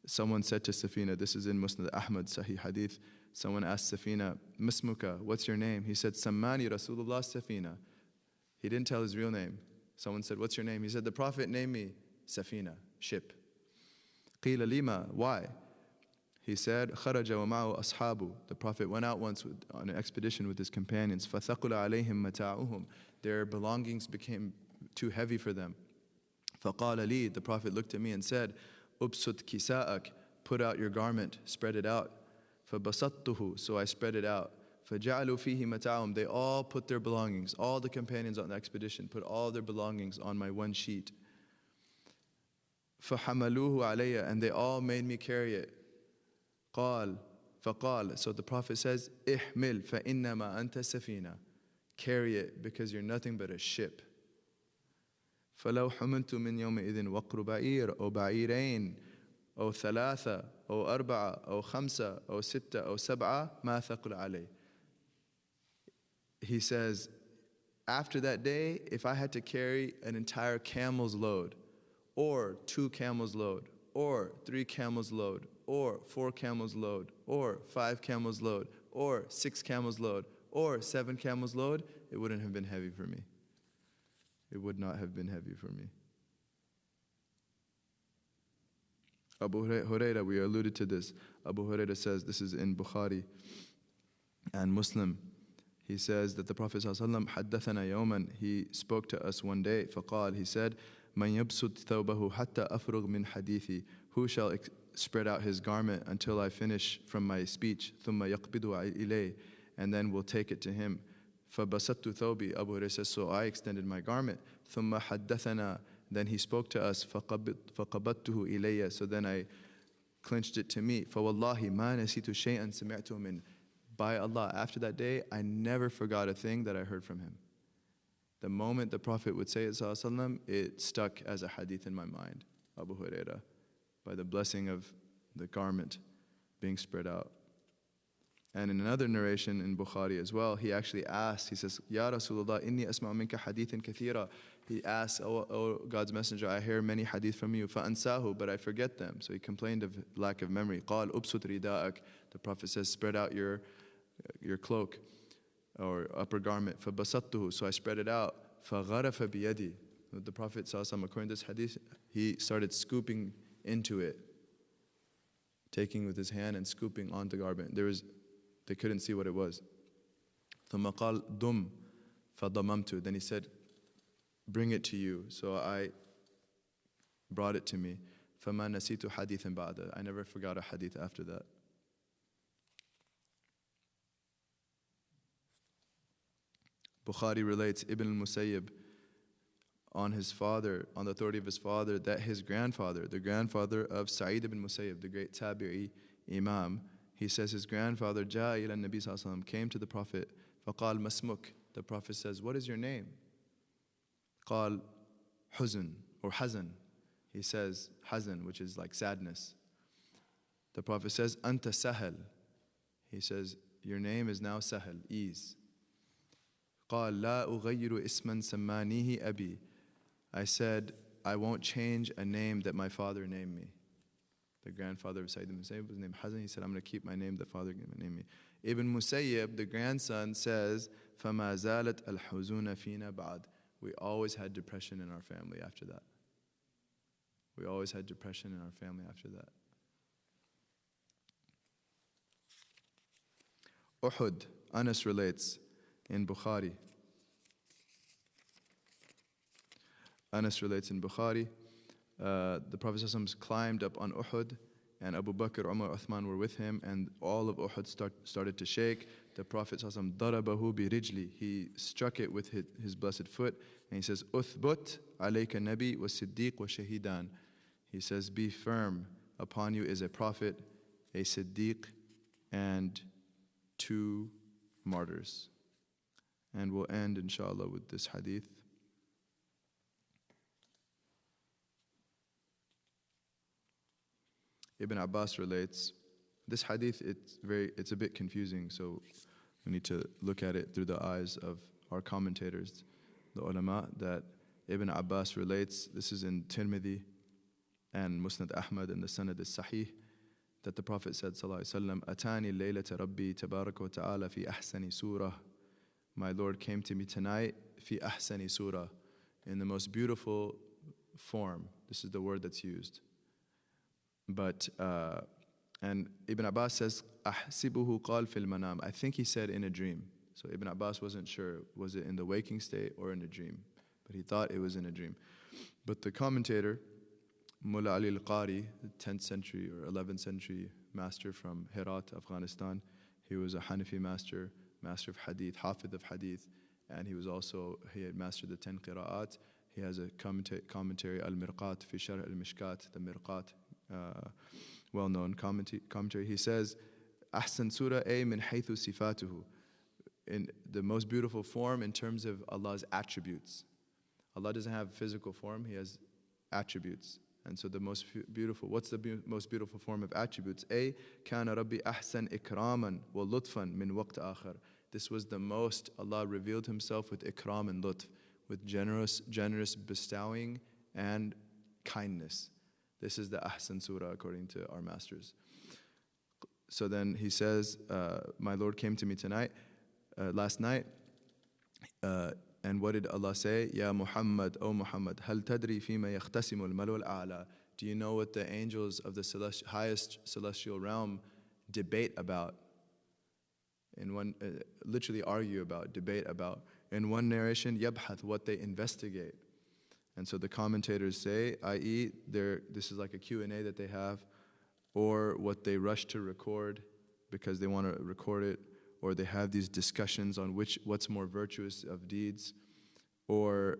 Speaker 1: Someone said to Safina, this is in Musnad Ahmad, Sahih Hadith, someone asked Safina, Masmuka, what's your name? He said, Sammani Rasulullah Safina. He didn't tell his real name. Someone said, what's your name? He said, the Prophet named me Safina, ship. Qila lima, why? He said, خَرَجَ وَمَعُهُ أَصْحَابُ, the Prophet went out once on an expedition with his companions. فَثَقُلَ عَلَيْهِمْ مَتَاعُهُم, their belongings became too heavy for them. فَقَالَ لِي, the Prophet looked at me and said, أُبْسُطْ كِسَاءَكَ, put out your garment, spread it out. فَبَسَطْتُهُ, so I spread it out. فَجَعَلُوا فِيهِ مَتَاعُهُم, they all put their belongings, all the companions on the expedition put all their belongings on my one sheet. فَحَمَلُوهُ عَلَيَّ, and they all made me carry it. فَقَال, so the Prophet says, احمل فَإِنَّمَا أَنْتَ سَفِينَةٌ, carry it because you're nothing but a ship. فَلَوْ حُمِلْتُ مِنْ يَوْمِئِذٍ وَقْرُ بَعِيرٍ أو بعيرين أو ثلاثة أو أربعة أو خمسة أو ستة أو سبعة ما ثقل علي. He says, after that day, if I had to carry an entire camel's load, or 2 camels' load, or 3 camels' load, or 4 camels' load, or 5 camels' load, or 6 camels' load, or 7 camels' load, it wouldn't have been heavy for me. It would not have been heavy for me. Abu Hurairah, we alluded to this. Abu Hurairah says, this is in Bukhari and Muslim. He says that the Prophet ﷺ حدثنا يوما, he spoke to us one day. فقال, he said, من يبسط ثوبه حتى أفرغ من حديثي, who shall spread out his garment until I finish from my speech. ثم يقبض إليه, and then we'll take it to him. فبسطت ثوبي, Abu Hurairah says, so I extended my garment. ثم حدثنا, then he spoke to us. فقبضته إلي, so then I clenched it to me. فوالله ما نسيت شيئا سمعته منه, by Allah, after that day, I never forgot a thing that I heard from him. The moment the Prophet would say it, sallallahu, it stuck as a hadith in my mind. Abu Hurairah, by the blessing of the garment being spread out. And in another narration in Bukhari as well, he actually asked, he says, Ya Rasulullah, inni asma'u minka hadithan kathira. He asked, oh God's Messenger, I hear many hadith from you, فَأَنْسَاهُ, but I forget them. So he complained of lack of memory. قال أبسط رداءك, the Prophet says, spread out your cloak or upper garment. فَبَسَطْتُهُ, so I spread it out. فَغَرَفَ بِيَدِي, the Prophet ﷺ, according to this hadith, he started scooping into it, taking with his hand and scooping onto the garment. They couldn't see what it was. ثُمَّ قَالْ دُمْ فَضَمَمْتُ, then he said, bring it to you. So I brought it to me. فَمَا نَسِيتُ حَدِيثًا بَعْدَ, I never forgot a hadith after that. Bukhari relates Ibn al-Musayyib on his father, on the authority of his father, that his grandfather, the grandfather of Sa'id ibn Musayyib, the great Tabi'i Imam, he says his grandfather, Ja'a ila Nabi Sallallahu Alaihi Wasallam, came to the Prophet, فَقَالْ مَسْمُكْ, the Prophet says, what is your name? قال حزن, or hazan. He says hazan, which is like sadness. The Prophet says, أنت سهل. He says, your name is now Sahel, ease. قال لا أغير اسما سمانيه أبي. I said, I won't change a name that my father named me. The grandfather of Sa'id ibn Musayyib was named Hazan. He said, I'm going to keep my name, the father named me. Ibn Musayyib, the grandson, says, فَمَا زَالَتْ الْحُزُونَ فِينَا بَعْدْ. We always had depression in our family after that. We always had depression in our family after that. Uhud, Anas relates in Bukhari. Anas relates in Bukhari. The Prophet ﷺ climbed up on Uhud, and Abu Bakr, Umar, Uthman were with him, and all of Uhud started to shake. The Prophet ﷺ ضَرَبَهُ بِرِجْلِ, he struck it with his blessed foot, and he says, أُثْبُتْ عَلَيْكَ النَّبِي وَالصِّدِّيقُ وَالشَّهِيدَانِ. He says, be firm, upon you is a prophet, a siddiq, and 2 martyrs. And we'll end, inshallah, with this hadith. Ibn Abbas relates, this hadith, it's a bit confusing, so we need to look at it through the eyes of our commentators, the ulama, that Ibn Abbas relates, this is in Tirmidhi and Musnad Ahmad and the Sanad al-Sahih, that the Prophet said, sallallahu alaihi wasallam, Atani laylata Rabbi tabaraka wa ta'ala fi ahsani surah. My Lord came to me tonight, fi ahsani surah, in the most beautiful form. This is the word that's used. But, and Ibn Abbas says, أحسبه قال في المنام. I think he said in a dream. So Ibn Abbas wasn't sure, was it in the waking state or in a dream? But he thought it was in a dream. But the commentator, Mullah Ali al-Qari, the 10th century or 11th century master from Herat, Afghanistan. He was a Hanafi master, master of Hadith, Hafidh of Hadith, and he had mastered the 10 qira'at. He has a commentary, Al-Mirqat fi Sharh al-Mishkat, the Mirqat, well-known commentary. He says, Ahsan Surah A min haythu sifatuhu, in the most beautiful form in terms of Allah's attributes. Allah doesn't have physical form, He has attributes. And so the most beautiful, what's the most beautiful form of attributes? A, kana rabbi ahsan ikraman wa lutfan min waqt akhar. This was the most, Allah revealed Himself with ikram and lutf, with generous bestowing and kindness. This is the Ahsan Surah according to our masters. So then he says, my Lord came to me last night, and what did Allah say? Ya Muhammad, O Muhammad, hal tadri fima yakhtasimu al-malu al-a'la. Do you know what the angels of the highest celestial realm debate about? Literally argue about, debate about. In one narration, yabhath, what they investigate. And so the commentators say, i.e., this is like a Q&A that they have, or what they rush to record because they want to record it, or they have these discussions on what's more virtuous of deeds, or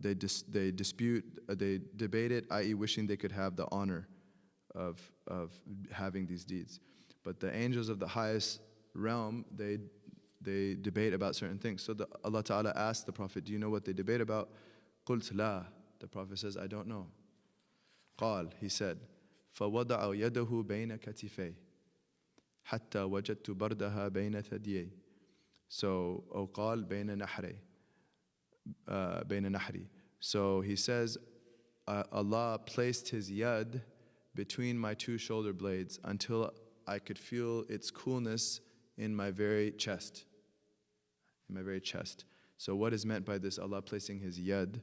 Speaker 1: they debate it, i.e., wishing they could have the honor of having these deeds. But the angels of the highest realm, they debate about certain things. So Allah Ta'ala asked the Prophet, do you know what they debate about? قُلْتْ لَا. The Prophet says, I don't know. قال, he said, فَوَضَعَ يَدَهُ بَيْنَ كَتِفَيْهِ حَتَّى وَجَدْتُ بَرْدَهَا بَيْنَ ثَدْيَيْهِ. So, أو قال بَيْنَ نَحْرِي. So he says, Allah placed His yad between my two shoulder blades until I could feel its coolness in my very chest. So what is meant by this, Allah placing His yad?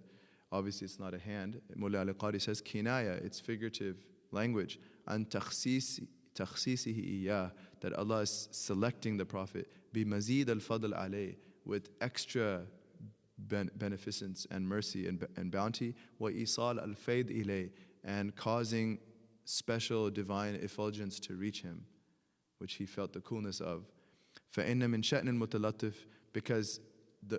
Speaker 1: Obviously it's not a hand. Mullah al-Qari says, kinaya, it's figurative language. An takhsisihi iyah, that Allah is selecting the Prophet, bi mazid al-fadl alayh, with extra beneficence and mercy and bounty, wa isal al-fayd ilay, and causing special divine effulgence to reach him, which he felt the coolness of. فَإِنَّ مِنْ شَأْنِ الْمُتَلَطِّفِ, because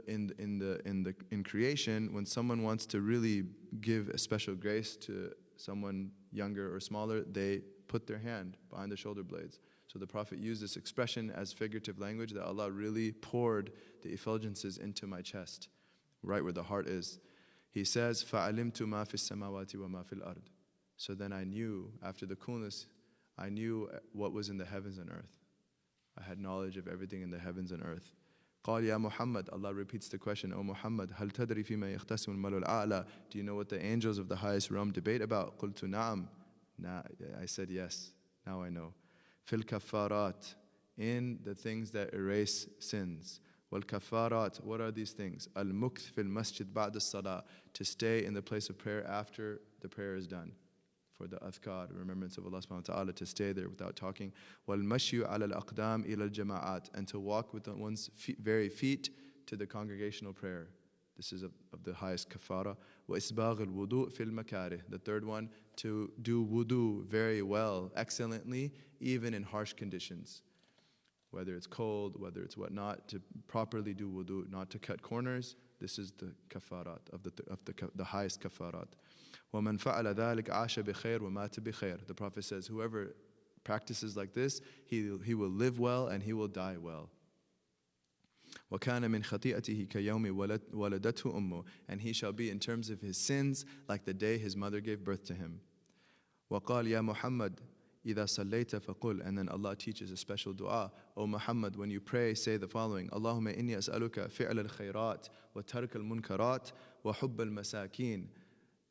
Speaker 1: in creation, when someone wants to really give a special grace to someone younger or smaller, they put their hand behind the shoulder blades. So the Prophet used this expression as figurative language, that Allah really poured the effulgences into my chest, right where the heart is. He says, فَعَلِمْتُ مَا فِي السَّمَاوَاتِ وَمَا فِي الْأَرْضِ. So then I knew, after the coolness, I knew what was in the heavens and earth. I had knowledge of everything in the heavens and earth. قال يا Muhammad, Allah repeats the question, O Muhammad, هل تدري فيما يختصم الملأ الأعلى? Do you know what the angels of the highest realm debate about? قلت نعم. I said yes, now I know. في الكفارات, in the things that erase sins. والكفارات, what are these things? المكث في المسجد بعد الصلاة, to stay in the place of prayer after the prayer is done. For the adhkar, remembrance of Allah subhanahu wa ta'ala, to stay there without talking. وَالْمَشْيُ عَلَى الْأَقْدَامِ إِلَى الْجَمَاعَات, and to walk with one's very feet to the congregational prayer. This is of the highest kafara. وَإِسْبَاغِ الْوُضُوء فِي الْمَكَارِهِ, the third one, to do wudu very well, excellently, even in harsh conditions. Whether it's cold, whether it's whatnot, to properly do wudu, not to cut corners. This is the kafarat, of the highest kafarat. وَمَنْ فَعَلَ ذَلِكَ عَاشَ بِخَيْرٍ وَمَاتَ بِخَيْرٍ. The Prophet says, whoever practices like this, he will live well and he will die well. وَكَانَ مِنْ خَطِيئَتِهِ كَيَوْمِ وَلَدَتْهُ أُمُّهُ, and he shall be in terms of his sins like the day his mother gave birth to him. وَقَالَ يَا مُحَمَّدْ إِذَا صَلَّيْتَ فَقُلْ, and then Allah teaches a special dua. O Muhammad, when you pray, say the following: اللهم إني أسألك فعل الخيرات وترك المنكرات وحب المساكين.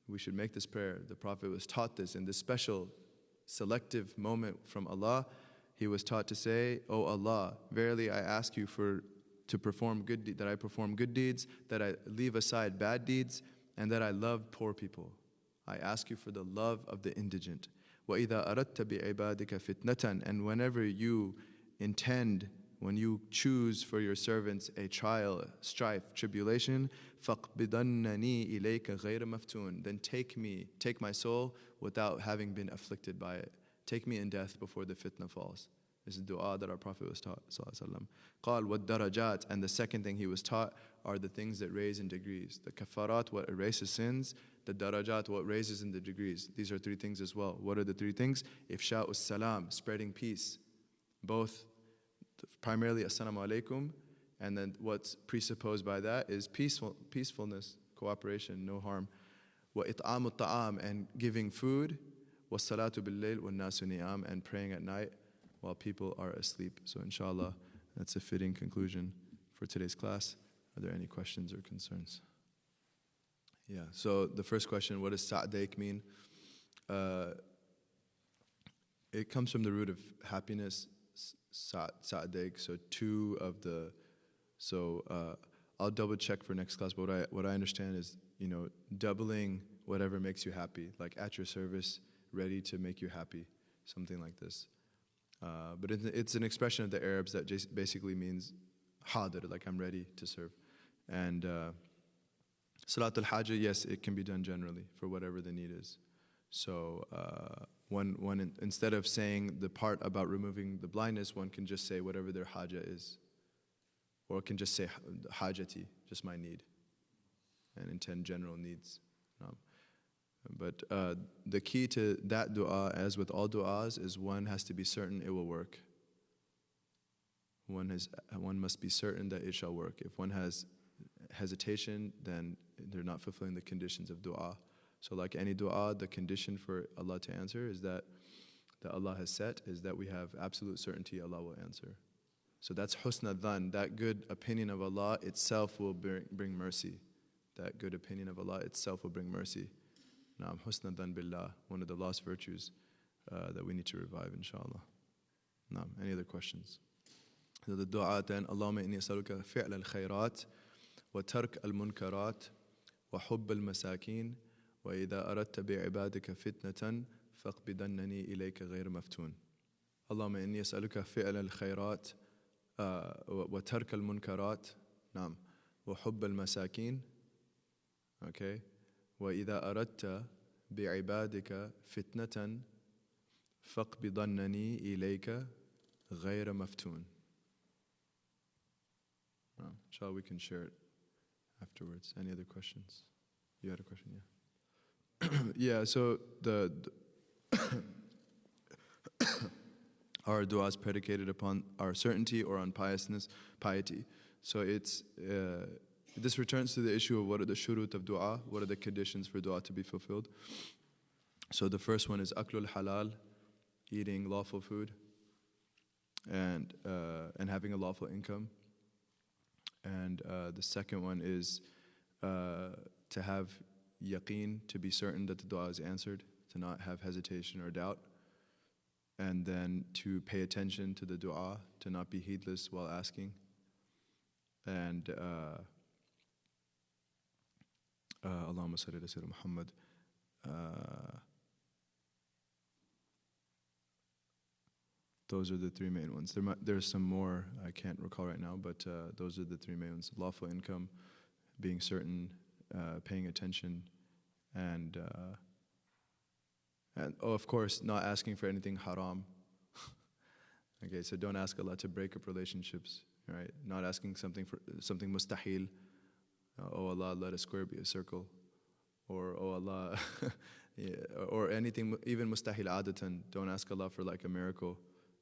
Speaker 1: We should make this prayer. The Prophet was taught this in this special selective moment from Allah. He was taught to say, O Allah, verily I ask you to perform that I perform good deeds, that I leave aside bad deeds, and that I love poor people. I ask you for the love of the indigent. وَإِذَا أَرَدْتَ بِعِبَادِكَ فِتْنَةً, and whenever you intend, when you choose for your servants a trial, strife, tribulation, فَقْبِضَنَّنِي إِلَيْكَ غَيْرَ مَفْتُونَ, then take my soul without having been afflicted by it. take me in death before the fitna falls. This is dua that our Prophet was taught, sallallahu alaihi wasallam. وَالدَّرَجَاتِ, and the second thing he was taught are the things that raise in degrees. The kafarat, what erases sins. The darajat, what raises in the degrees. These are three things as well. What are the three things? Ifsha'us salam, spreading peace. Both, primarily Asalaamu Alaikum, and then what's presupposed by that is peacefulness, cooperation, no harm. وَإِطْعَامُ الطَّعَامِ, and giving food. وَالصَّلَاةُ بِاللَّيْلِ وَالنَّاسُ نِيَامٌ, and praying at night while people are asleep. So inshallah, that's a fitting conclusion for today's class. Are there any questions or concerns? Yeah, so the first question, what does saadaiq mean? It comes from the root of happiness, saadaiq, so two of the, I'll double check for next class, but what I understand is, doubling whatever makes you happy, like at your service, ready to make you happy, something like this. But it's an expression of the Arabs that just basically means hadir, like I'm ready to serve. And salaat al-haaja, yes, it can be done generally for whatever the need is. So instead of saying the part about removing the blindness, one can just say whatever their haaja is. Or can just say haajati, just my need, and intend general needs. But the key to that dua, as with all du'as, is one has to be certain it will work. One must be certain that it shall work. If one has hesitation, then they're not fulfilling the conditions of dua. So like any dua, the condition for Allah to answer is that Allah has set, is that we have absolute certainty Allah will answer. So that's husna dhan, that good opinion of Allah itself will bring mercy. That good opinion of Allah itself will bring mercy. Naam, husna dhan billah, one of the lost virtues that we need to revive, inshallah. Naam, any other questions? So the dua then, Allahumma inni as'aluka fi'l al-khayrat wa tark al-munkarat wa hubb al-masakin wa idha aradta bi'ibadika fitnatan faqbidannani ilayka ghayr maftun. Allahumma inni as'aluka fi'l al-khayrat wa tark al-munkarat, naam, wa hubb al-masakin, okay, وَإِذَا أَرَدْتَ بِعِبَادِكَ فِتْنَةً فَاقْبِضَنَّنِي إِلَيْكَ غَيْرَ مَفْتُونٍ. Inshallah, we can share it afterwards. Any other questions? You had a question, yeah? Yeah, so our dua is predicated upon our certainty or on piety. So it's... this returns to the issue of what are the shurut of dua, what are the conditions for dua to be fulfilled. So the first one is aklul halal, eating lawful food, and having a lawful income. And the second one is to have yaqeen, to be certain that the dua is answered, to not have hesitation or doubt. And then to pay attention to the dua, to not be heedless while asking. And Allahumma salli ala Sayyidina Muhammad. Those are the three main ones. There's some more I can't recall right now, but those are the three main ones. Lawful income, being certain, paying attention, and of course, not asking for anything haram. Okay, so don't ask Allah to break up relationships, right? Not asking something mustahil. Oh Allah, let a square be a circle. Or oh Allah, yeah, or anything, even mustahil adatan. Don't ask Allah for like a miracle,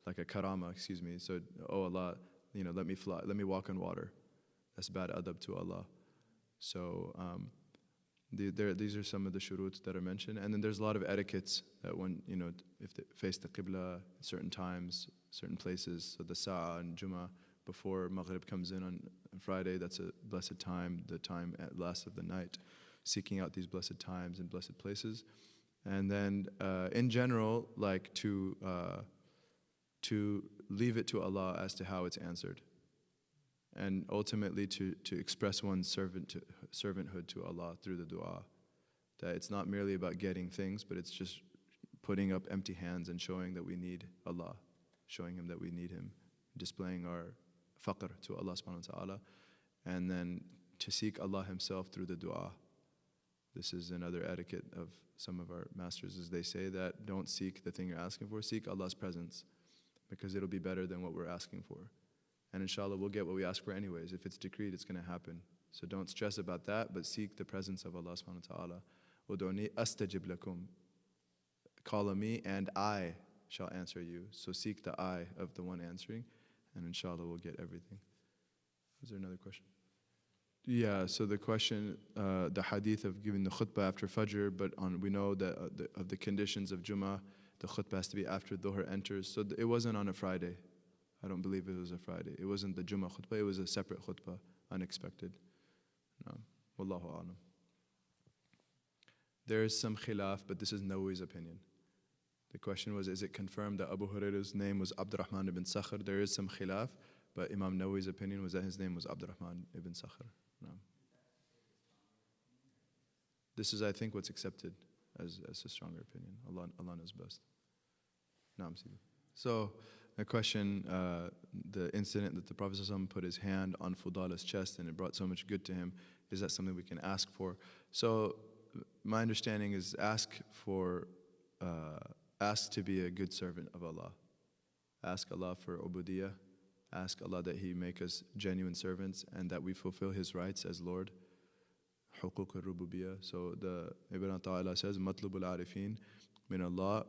Speaker 1: like a karama, excuse me. So, oh Allah, let me fly, let me walk on water. That's bad adab to Allah. So, these are some of the shuruts that are mentioned. And then there's a lot of etiquettes that one, if they face the qibla at certain times, certain places. So the sa'a and Jummah, before Maghrib comes in on Friday, that's a blessed time, the time at last of the night, seeking out these blessed times and blessed places. And then in general, like to leave it to Allah as to how it's answered. And ultimately to express one's servanthood to Allah through the dua. That it's not merely about getting things, but it's just putting up empty hands and showing that we need Allah, showing Him that we need Him, displaying our faqr to Allah subhanahu wa ta'ala, and then to seek Allah Himself through the dua. This is another etiquette of some of our masters, is they say that don't seek the thing you're asking for, seek Allah's presence, because it'll be better than what we're asking for. And inshallah, we'll get what we ask for anyways. If it's decreed, it's going to happen. So don't stress about that, but seek the presence of Allah subhanahu wa ta'ala. Ud'uni astajib lakum. Call on me and I shall answer you. So seek the I of the one answering, and inshallah we'll get everything. Is there another question? Yeah, so the question, the hadith of giving the khutbah after Fajr, but we know that of the conditions of Jummah, the khutbah has to be after Dhuhr enters. So it wasn't on a Friday. I don't believe it was a Friday. It wasn't the Jummah khutbah, it was a separate khutbah, unexpected. No. Wallahu a'lam. There is some khilaf, but this is Nawawi's opinion. The question was, is it confirmed that Abu Hurairah's name was Abd Al-Rahmaan Ibn-Sakher? There is some khilaf, but Imam Nawawi's opinion was that his name was Abd Al-Rahmaan Ibn-Sakher. No. This is, I think, what's accepted as a stronger opinion. Allah knows best. Naam, Sidi. So, a question, the incident that the Prophet ﷺ put his hand on Fudhala's chest and it brought so much good to him, is that something we can ask for? So, my understanding is ask to be a good servant of Allah. Ask Allah for ubudiyah. Ask Allah that He make us genuine servants and that we fulfill His rights as Lord. Huquq al-rububiyyah. So the Ibn Ta'ala says, Matlub al-arifin min Allah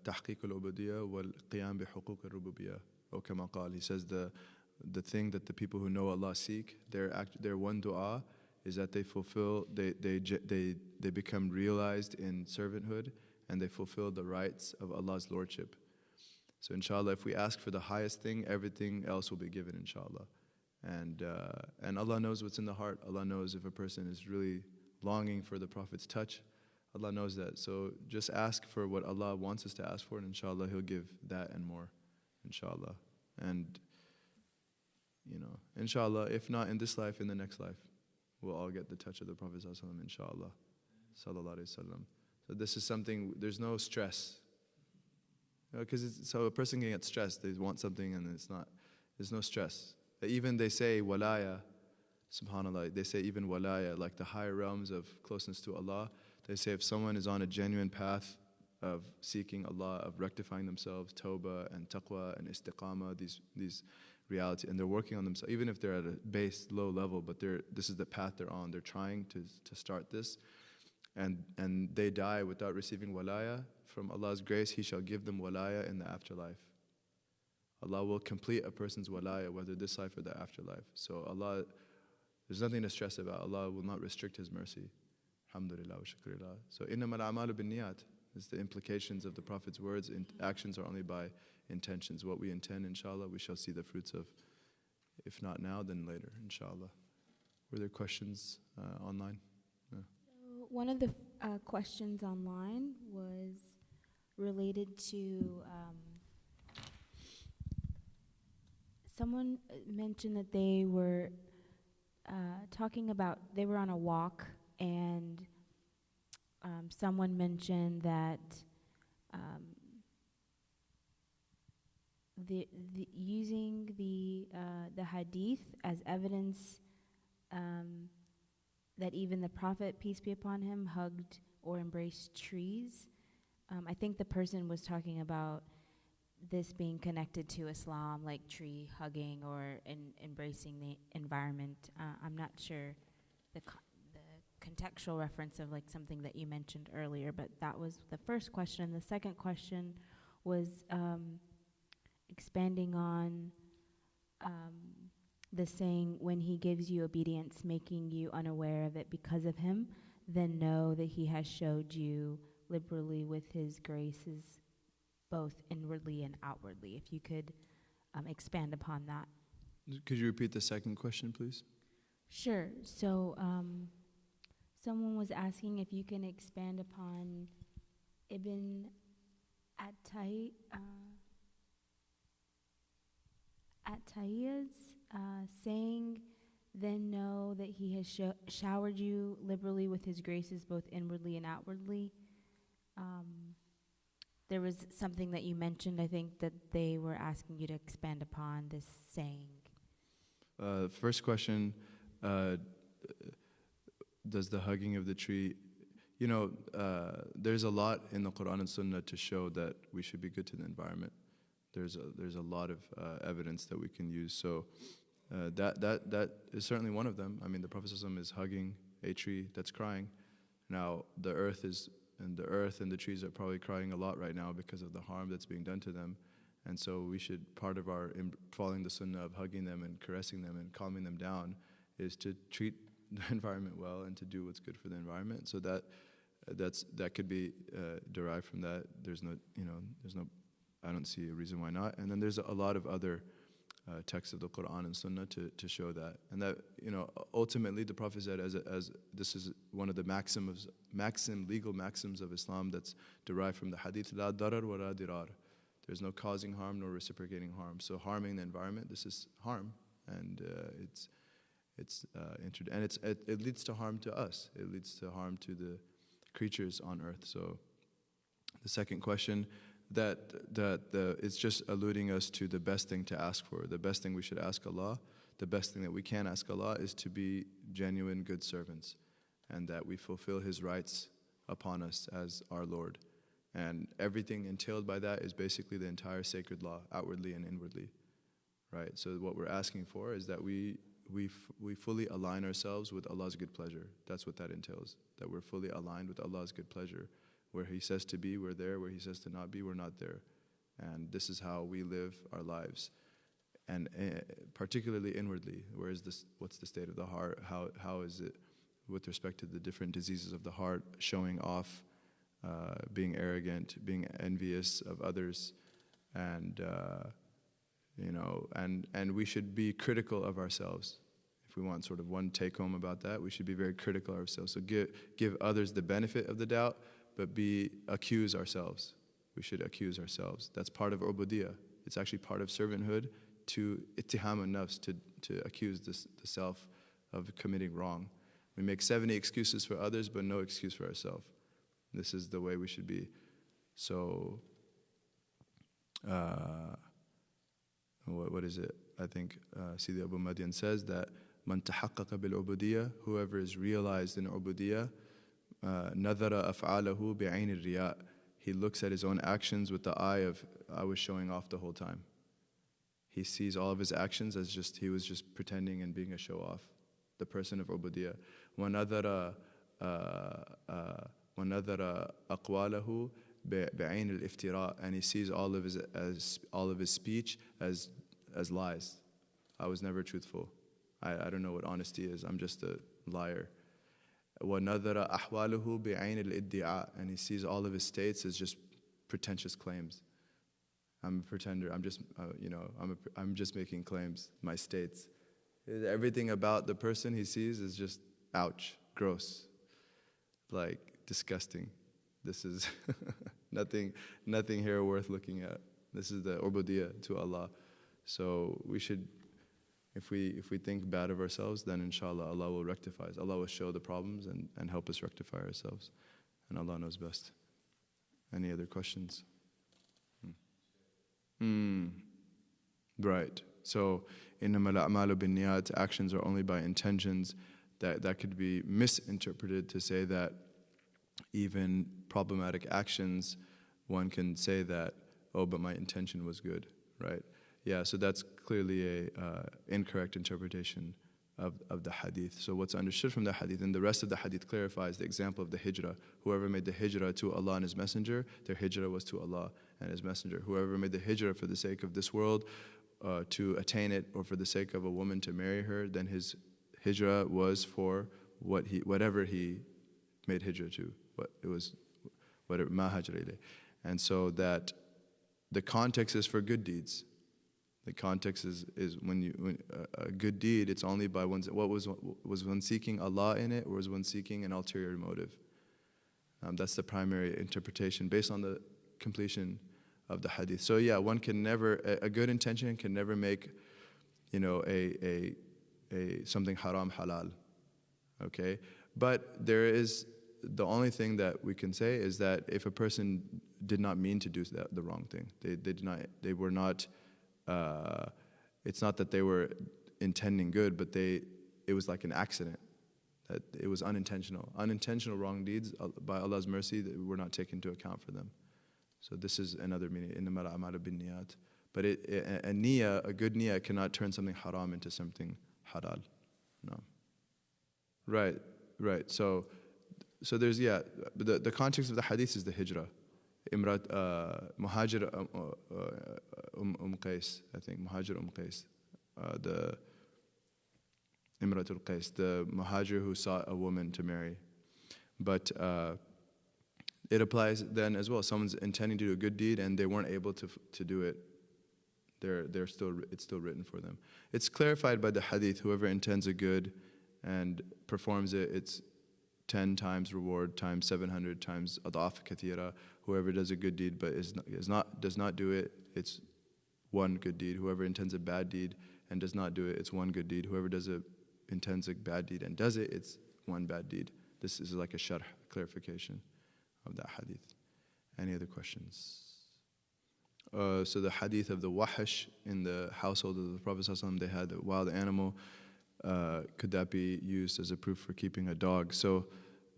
Speaker 1: tahqiq al-ubudiyyah wal qiyam bi huquq al-rububiyyah. Or kama qal, he says the thing that the people who know Allah seek, their one dua is that they fulfill, they become realized in servanthood and they fulfill the rights of Allah's lordship. So inshallah, if we ask for the highest thing, everything else will be given, inshallah. And Allah knows what's in the heart. Allah knows if a person is really longing for the Prophet's touch. Allah knows that. So just ask for what Allah wants us to ask for, and inshallah He'll give that and more, inshallah. And inshallah, if not in this life, in the next life, we'll all get the touch of the Prophet ﷺ, inshallah. Sallallahu Alaihi Wasallam. So this is something, there's no stress. So a person can get stressed, they want something and there's no stress. Even they say walaya, subhanAllah, they say even walaya, like the higher realms of closeness to Allah, they say if someone is on a genuine path of seeking Allah, of rectifying themselves, tawbah and taqwa and istiqamah, these reality, and they're working on themselves, even if they're at a base, low level, but this is the path they're on, they're trying to start this, and they die without receiving walaya from Allah's grace, He shall give them walaya in the afterlife. Allah will complete a person's walaya, whether this life or the afterlife. So Allah, there's nothing to stress about. Allah will not restrict His mercy. Alhamdulillah wa shukrillah. So innamal a'malu bin niyat is the implications of the Prophet's words. Actions are only by intentions. What we intend, inshallah, we shall see the fruits of. If not now, then later, inshallah. Were there questions online? No.
Speaker 2: So one of the questions online was related to someone mentioned that they were talking about, they were on a walk and someone mentioned that using the Hadith as evidence that even the Prophet, peace be upon him, hugged or embraced trees. I think the person was talking about this being connected to Islam, like tree hugging or embracing the environment. I'm not sure the contextual reference of like something that you mentioned earlier, but that was the first question. The second question was expanding on the saying, when He gives you obedience, making you unaware of it because of Him, then know that He has showed you liberally with His graces, both inwardly and outwardly. If you could expand upon that.
Speaker 1: Could you repeat the second question, please?
Speaker 2: Sure. So someone was asking if you can expand upon Ibn Attah's saying, then know that He has showered you liberally with His graces, both inwardly and outwardly. There was something that you mentioned, I think, that they were asking you to expand upon this saying.
Speaker 1: First question, does the hugging of the tree, there's a lot in the Quran and Sunnah to show that we should be good to the environment. There's a lot of evidence that we can use. So that is certainly one of them. I mean, the Prophet ﷺ is hugging a tree that's crying. Now, the earth and the trees are probably crying a lot right now because of the harm that's being done to them. And so we should, part of our following the sunnah of hugging them and caressing them and calming them down is to treat the environment well and to do what's good for the environment. So that could be derived from that. I don't see a reason why not. And then there's a lot of other texts of the Quran and Sunnah to show that. And that, ultimately the Prophet said as this is one of the legal maxims of Islam that's derived from the Hadith, la darar wa la dirar. There's no causing harm nor reciprocating harm. So harming the environment, this is harm, and it leads to harm to us. It leads to harm to the creatures on earth. So the second question, it's just alluding us to the best thing to ask for. The best thing we should ask Allah, the best thing that we can ask Allah is to be genuine good servants, and that we fulfill His rights upon us as our Lord. And everything entailed by that is basically the entire sacred law, outwardly and inwardly, right? So what we're asking for is that we fully align ourselves with Allah's good pleasure. That's what that entails, that we're fully aligned with Allah's good pleasure. Where He says to be, we're there. Where He says to not be, we're not there. And this is how we live our lives. And particularly inwardly, what's the state of the heart? How is it with respect to the different diseases of the heart, showing off, being arrogant, being envious of others, and we should be critical of ourselves. If we want sort of one take home about that, we should be very critical of ourselves. So give others the benefit of the doubt, but accuse ourselves. We should accuse ourselves. That's part of ubudiyah. It's actually part of servanthood to ittiham an-nafs, to accuse the self of committing wrong. We make 70 excuses for others, but no excuse for ourselves. This is the way we should be. So, what is it? I think Sidi Abu Madian says that man tahaqqaqa bil-ubudiyah, whoever is realized in ubudiyah, nadhara af'alahu bi'ayn al-riya'. He looks at his own actions with the eye of, I was showing off the whole time. He sees all of his actions as he was just pretending and being a show-off. The person of ubudiyah. وَنَذَرَ أَقْوَالَهُ بِعَيْنِ الْإِفْتِرَاءِ. And he sees all of his speech as lies. I was never truthful. I don't know what honesty is. I'm just a liar. وَنَذَرَ أَحْوَالُهُ بِعَيْنِ الْإِدِّعَاءِ. And he sees all of his states as just pretentious claims. I'm a pretender. I'm just making claims. My states. Everything about the person he sees is just ouch, gross, like disgusting. This is nothing here worth looking at. This is the ubudiyah to Allah. So we should, if we think bad of ourselves, then inshallah Allah will rectify us. Allah will show the problems and help us rectify ourselves. And Allah knows best. Any other questions? Right. So, إِنَّمَا الْأَعْمَالُ بِالنِّيَّاتِ, actions are only by intentions. That could be misinterpreted to say that even problematic actions, one can say that, oh, but my intention was good, right? Yeah, so that's clearly a incorrect interpretation of the hadith. So what's understood from the hadith, and the rest of the hadith clarifies the example of the hijrah. Whoever made the hijrah to Allah and His Messenger, their hijrah was to Allah and His Messenger. Whoever made the hijrah for the sake of this world, to attain it, or for the sake of a woman to marry her, then his hijrah was for whatever he made hijrah to. Whatever ma hajra ilayh. And so that the context is for good deeds. The context is when a good deed, it's only by was one seeking Allah in it, or was one seeking an ulterior motive? That's the primary interpretation based on the completion of the hadith. So yeah, one can never, a good intention can never make, a something haram halal. Okay, but there is, the only thing that we can say is that if a person did not mean to do the wrong thing, they were not. It's not that they were intending good, but it was like an accident. That it was unintentional. Unintentional wrong deeds, by Allah's mercy, that were not taken into account for them. So this is another meaning. إِنَّمَا الْأَعْمَالُ بِالنِّيَّاتِ. But a good niyyah cannot turn something haram into something halal. No. Right. So there's, but the context of the hadith is the hijrah. Imrat, Muhajir Qais, I think, Muhajir Qais. The Imratul Qais, the Muhajir who sought a woman to marry. But it applies then as well. Someone's intending to do a good deed and they weren't able to do it. It's still written for them. It's clarified by the hadith. Whoever intends a good and performs it, it's 10 times reward times 700 times adaf kathira. Whoever does a good deed but does not do it, it's one good deed. Whoever intends a bad deed and does not do it, it's one good deed. Whoever intends a bad deed and does it, it's one bad deed. This is like a sharh, clarification of that hadith. Any other questions? So the hadith of the wahash in the household of the Prophet ﷺ, they had a wild animal. Could that be used as a proof for keeping a dog? So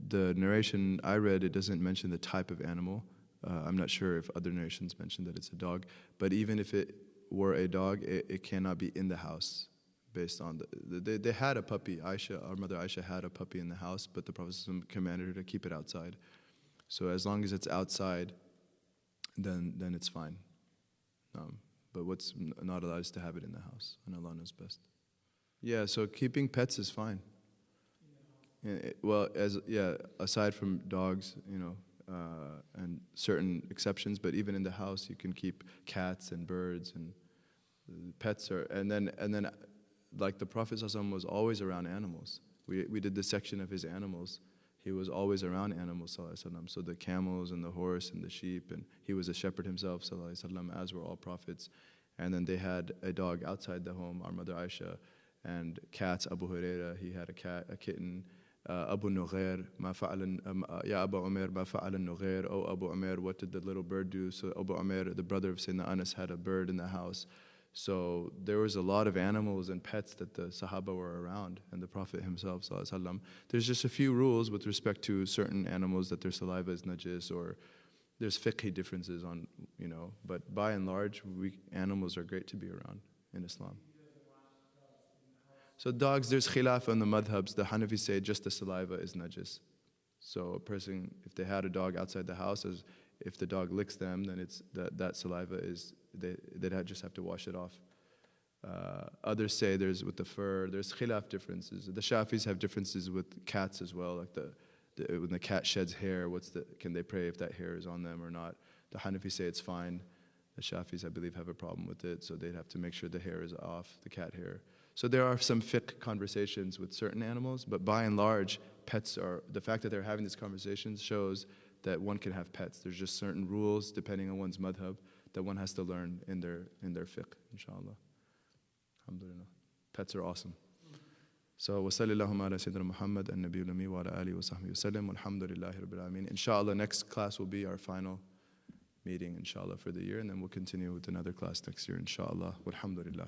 Speaker 1: the narration I read, it doesn't mention the type of animal. I'm not sure if other narrations mention that it's a dog. But even if it were a dog, it cannot be in the house. Based on they had a puppy. Our mother Aisha had a puppy in the house, but the Prophet ﷺ commanded her to keep it outside. So as long as it's outside, then it's fine. But what's not allowed is to have it in the house, and Allah knows best. Yeah, so keeping pets is fine. Aside from dogs, and certain exceptions, but even in the house you can keep cats and birds and pets and then like the Prophet ﷺ was always around animals. We did this section of his animals. He was always around animals, ﷺ. So the camels and the horse and the sheep, and he was a shepherd himself, ﷺ, as were all prophets. And then they had a dog outside the home, our mother Aisha, and cats. Abu Hurairah, he had a kitten. Abu Nughair, Ya Abu Umair, ma fa'al al-Nughair. Oh Abu Umair, what did the little bird do? So Abu Umair, the brother of Sayyidina Anas, had a bird in the house. So there was a lot of animals and pets that the Sahaba were around, and the Prophet himself, ﷺ. There's just a few rules with respect to certain animals that their saliva is najis, or there's fiqhi differences on, but by and large, animals are great to be around in Islam. So dogs, there's khilaf on the madhabs. The Hanafis say just the saliva is najis. So a person, if they had a dog outside the house, if the dog licks them, then it's that saliva is, they'd just have to wash it off. Others say there's with the fur, there's khilaf differences. The Shafis have differences with cats as well, like when the cat sheds hair, can they pray if that hair is on them or not? The Hanafis say it's fine. The Shafis, I believe, have a problem with it, so they'd have to make sure the hair is off, the cat hair. So there are some fiqh conversations with certain animals, but by and large, the fact that they're having these conversations shows that one can have pets. There's just certain rules, depending on one's madhab, that one has to learn in their fiqh, inshallah. Alhamdulillah. Pets are awesome. So, wa sallallahu ala Sayyidina Muhammad and Nabiyul Ummi wa ala alihi wa sahbihi wa sallam. Alhamdulillahi Rabbil Alameen. Inshallah, next class will be our final meeting, inshallah, for the year, and then we'll continue with another class next year, inshallah. Walhamdulillah.